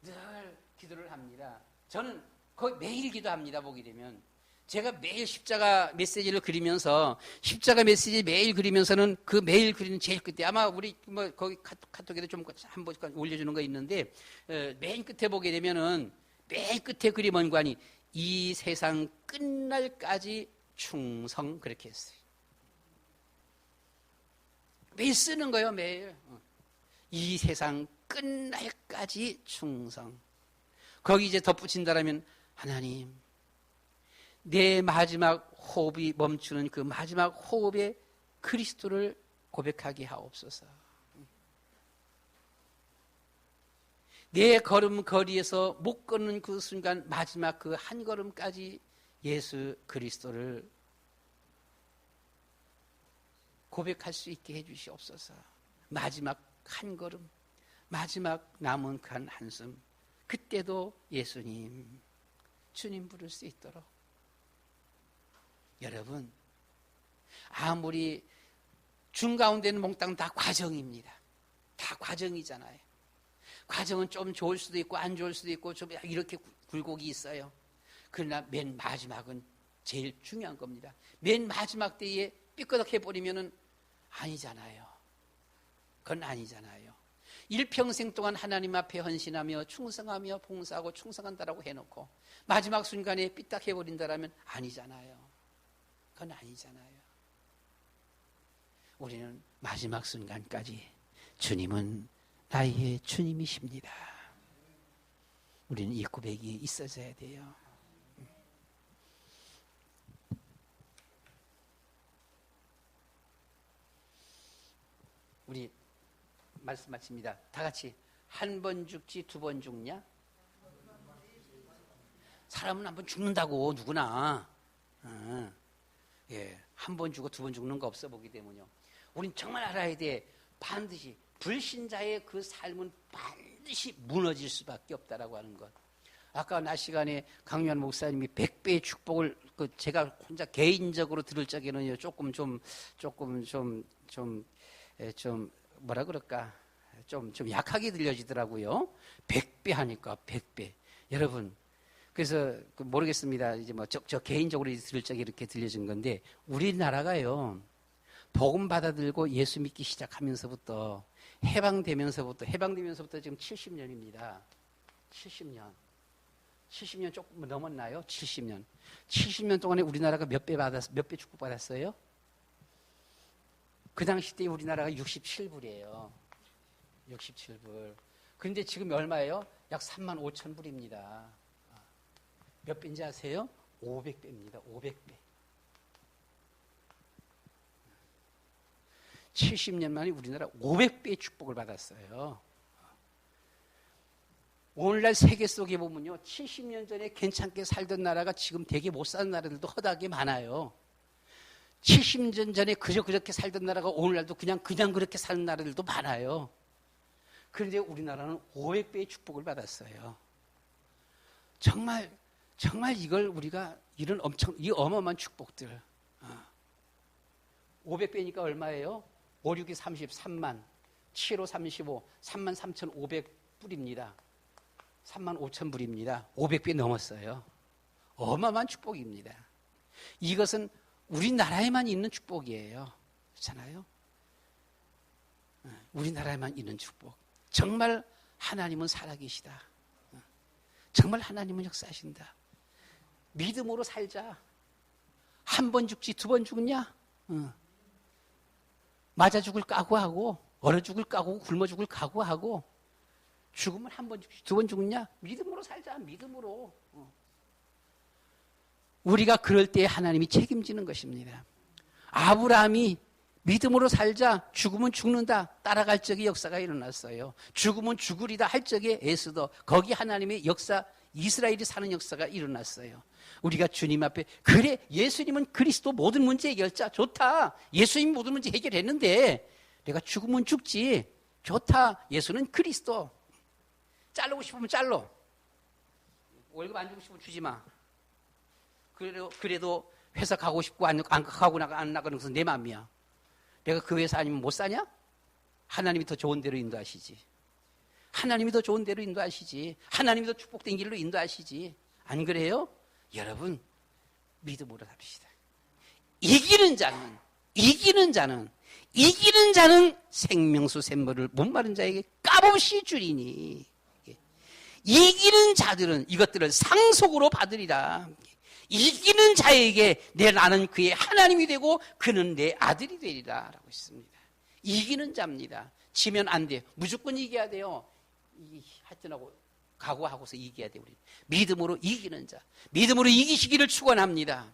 [SPEAKER 1] 늘 기도를 합니다. 저는 거의 매일 기도합니다, 보게 되면. 제가 매일 십자가 메시지를 그리면서, 십자가 메시지 매일 그리면서는 그 매일 그리는 제일 끝에, 아마 우리 거기 카톡에도 좀 한 번씩 올려주는 거 있는데, 맨 끝에 보게 되면은, 맨 끝에 그림 원관이 이 세상 끝날까지 충성 그렇게 했어요. 매일 쓰는 거예요, 매일. 이 세상 끝날까지 충성. 거기 이제 덧붙인다라면 하나님, 내 마지막 호흡이 멈추는 그 마지막 호흡에 그리스도를 고백하게 하옵소서. 내 걸음거리에서 못 걷는 그 순간 마지막 그 한 걸음까지 예수 그리스도를 고백할 수 있게 해주시옵소서. 마지막 한 걸음, 마지막 남은 그 한 한숨, 그때도 예수님, 주님 부를 수 있도록. 여러분, 아무리 중가운데는 몽땅 다 과정입니다. 다 과정이잖아요. 과정은 좀 좋을 수도 있고 안 좋을 수도 있고 좀 이렇게 굴곡이 있어요. 그러나 맨 마지막은 제일 중요한 겁니다. 맨 마지막 때에 삐끄덕해버리면은 아니잖아요. 그건 아니잖아요. 일평생 동안 하나님 앞에 헌신하며 충성하며 봉사하고 충성한다라고 해놓고 마지막 순간에 삐딱해버린다라면 아니잖아요. 그건 아니잖아요. 우리는 마지막 순간까지 주님은 나의 주님이십니다. 우리는 이 고백이 있어져야 돼요. 우리 말씀 마칩니다. 다 같이 한 번 죽지 두 번 죽냐? 사람은 한 번 죽는다고 누구나. 예, 한 번 죽고 두 번 죽는 거 없어 보기 때문에요. 우린 정말 알아야 돼. 반드시 불신자의 그 삶은 반드시 무너질 수밖에 없다라고 하는 것. 아까 낮 시간에 강유한 목사님이 100배의 축복을 제가 혼자 개인적으로 들을 적에는요 조금 뭐라 그럴까 좀 약하게 들려지더라고요. 100배 하니까 100배. 여러분 그래서 모르겠습니다. 이제 뭐 저 개인적으로 들을 적에 이렇게 들려진 건데 우리나라가요 복음 받아들고 예수 믿기 시작하면서부터 해방되면서부터 지금 70년입니다. 70년. 70년 조금 넘었나요? 70년. 70년 동안에 우리나라가 몇 배 축복받았어요? 그 당시 때 우리나라가 67불이에요. 67불. 그런데 지금 얼마예요? 약 3만 5천 불입니다. 몇 배인지 아세요? 500배입니다. 500배. 70년 만에 우리나라 500배의 축복을 받았어요. 오늘날 세계 속에 보면요, 70년 전에 괜찮게 살던 나라가 지금 되게 못 사는 나라들도 허다하게 많아요. 70년 전에 그렇게 살던 나라가 오늘날도 그냥 그렇게 사는 나라들도 많아요. 그런데 우리나라는 500배의 축복을 받았어요. 정말 이걸 우리가 이 어마어마한 축복들. 500배니까 얼마예요? 5, 6이 33만, 7, 5, 35, 3만 3,500불입니다. 3만 5천 불입니다. 500배 넘었어요. 어마어마한 축복입니다. 이것은 우리나라에만 있는 축복이에요. 그렇잖아요? 우리나라에만 있는 축복. 정말 하나님은 살아계시다. 정말 하나님은 역사하신다. 믿음으로 살자. 한 번 죽지 두 번 죽냐? 맞아 죽을 각오하고, 얼어 죽을 각오하고, 굶어 죽을 각오하고, 죽으면 한 번 죽지 두 번 죽냐? 믿음으로 살자. 믿음으로. 우리가 그럴 때 하나님이 책임지는 것입니다. 아브라함이 믿음으로 살자, 죽으면 죽는다, 따라갈 적에 역사가 일어났어요. 죽으면 죽으리다 할 적에 에스더, 거기 하나님의 역사, 이스라엘이 사는 역사가 일어났어요. 우리가 주님 앞에, 그래, 예수님은 그리스도 모든 문제 해결자, 좋다. 예수님이 모든 문제 해결했는데 내가 죽으면 죽지, 좋다. 예수는 그리스도. 자르고 싶으면 잘라. 월급 안 주고 싶으면 주지 마. 그래도 회사 가고 싶고 안 가고 안 나가는 것은 내 마음이야. 내가 그 회사 아니면 못 사냐? 하나님이 더 좋은 대로 인도하시지. 하나님이 더 좋은 대로 인도하시지. 하나님이 더 축복된 길로 인도하시지. 안 그래요? 여러분, 믿음으로 삽시다. 이기는 자는 생명수 샘물을 목마른 자에게 값없이 주리니. 이기는 자들은 이것들을 상속으로 받으리라. 이기는 자에게 나는 그의 하나님이 되고 그는 내 아들이 되리라 라고 했습니다. 이기는 자입니다. 지면 안 돼요. 무조건 이겨야 돼요. 하여튼 하고 각오하고서 이겨야 돼요. 우리 믿음으로 이기는 자, 믿음으로 이기시기를 축원합니다.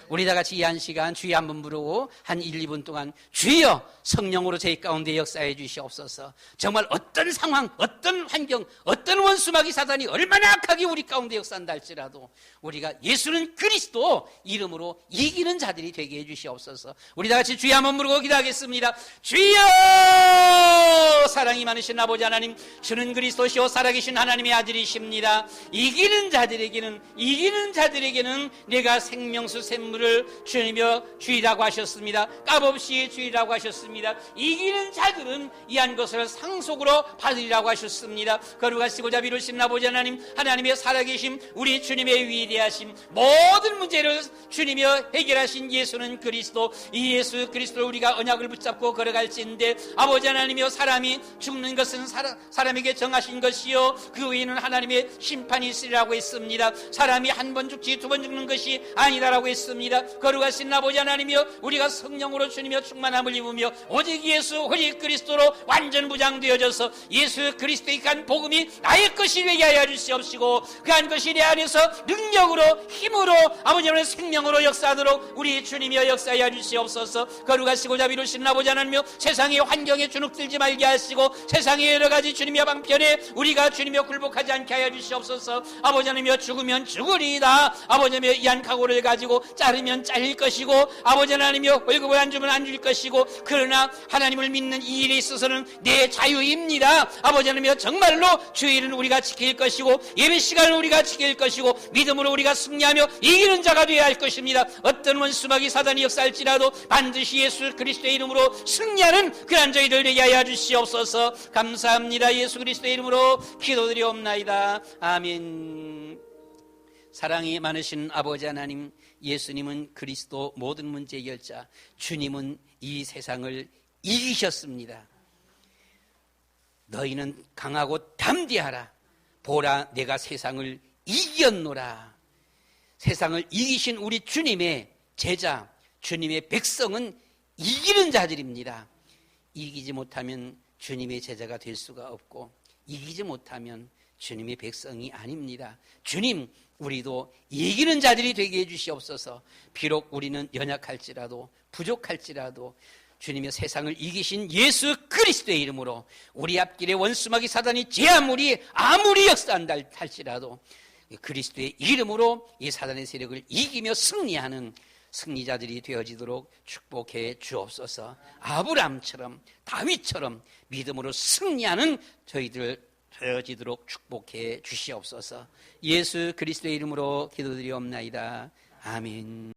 [SPEAKER 1] 우리 다 같이 이 한 시간 주여 한번 부르고 한 1, 2분 동안 주여 성령으로 저희 가운데 역사해 주시옵소서. 정말 어떤 상황, 어떤 환경, 어떤 원수마귀 사단이 얼마나 악하게 우리 가운데 역사한다 할지라도 우리가 예수는 그리스도 이름으로 이기는 자들이 되게 해 주시옵소서. 우리 다 같이 주여 한번 부르고 기도하겠습니다. 주여, 사랑이 많으신 아버지 하나님, 주는 그리스도시오 살아계신 하나님의 아들이십니다. 이기는 자들에게는 내가 생명수 샘물 주님이여 주의라고 하셨습니다. 값없이 주의라고 하셨습니다. 이기는 자들은 이한 것을 상속으로 받으리라고 하셨습니다. 거룩하시고자 비로신 아버지 하나님, 하나님의 살아계심, 우리 주님의 위대하심, 모든 문제를 주님이여 해결하신 예수는 그리스도, 이 예수 그리스도를 우리가 언약을 붙잡고 걸어갈지인데 아버지 하나님이여, 사람이 죽는 것은 사람에게 정하신 것이요 그 외에는 하나님의 심판이 있으리라고 했습니다. 사람이 한 번 죽지 두 번 죽는 것이 아니다라고 했습니다. 거룩하신 아버지 하나님이여, 우리가 성령으로 주님이여 충만함을 입으며 오직 예수 오직 그리스도로 완전 무장되어져서 예수 그리스도의 간 복음이 나의 것이 되게 하여 주시옵시고 그 한 것이 내 안에서 능력으로 힘으로 아버지 하나님의 생명으로 역사하도록 우리 주님이여 역사하여 주시옵소서. 거룩하시고 자비로우신 아버지 하나님이여, 세상의 환경에 주눅들지 말게 하시고 세상의 여러 가지 주님이여 방편에 우리가 주님이여 굴복하지 않게 하여 주시옵소서. 아버지 하나님이여, 죽으면 죽으리이다 아버지 하나님이여, 이한 각오를 가지고 자르면 잘릴 것이고 아버지 하나님이여, 월급을 안 주면 안 줄 것이고, 그러나 하나님을 믿는 이 일에 있어서는 내 자유입니다. 아버지 하나님이여, 정말로 주일은 우리가 지킬 것이고 예배 시간을 우리가 지킬 것이고 믿음으로 우리가 승리하며 이기는 자가 되어야 할 것입니다. 어떤 원수마귀 사단이 역사할지라도 반드시 예수 그리스도의 이름으로 승리하는 그런 저희들 되게 하여 주시옵소서. 감사합니다. 예수 그리스도의 이름으로 기도드리옵나이다. 아멘. 사랑이 많으신 아버지 하나님, 예수님은 그리스도 모든 문제 해결자, 주님은 이 세상을 이기셨습니다. 너희는 강하고 담대하라. 보라, 내가 세상을 이겼노라. 세상을 이기신 우리 주님의 제자, 주님의 백성은 이기는 자들입니다. 이기지 못하면 주님의 제자가 될 수가 없고, 이기지 못하면 주님의 백성이 아닙니다. 주님, 우리도 이기는 자들이 되게 해주시옵소서. 비록 우리는 연약할지라도, 부족할지라도 주님의 세상을 이기신 예수 그리스도의 이름으로 우리 앞길에 원수마귀 사단이 제 아무리 역사한다 할지라도 그리스도의 이름으로 이 사단의 세력을 이기며 승리하는 승리자들이 되어지도록 축복해 주옵소서. 아브라함처럼, 다윗처럼 믿음으로 승리하는 저희들 되어지도록 축복해 주시옵소서. 예수 그리스도의 이름으로 기도드리옵나이다. 아멘.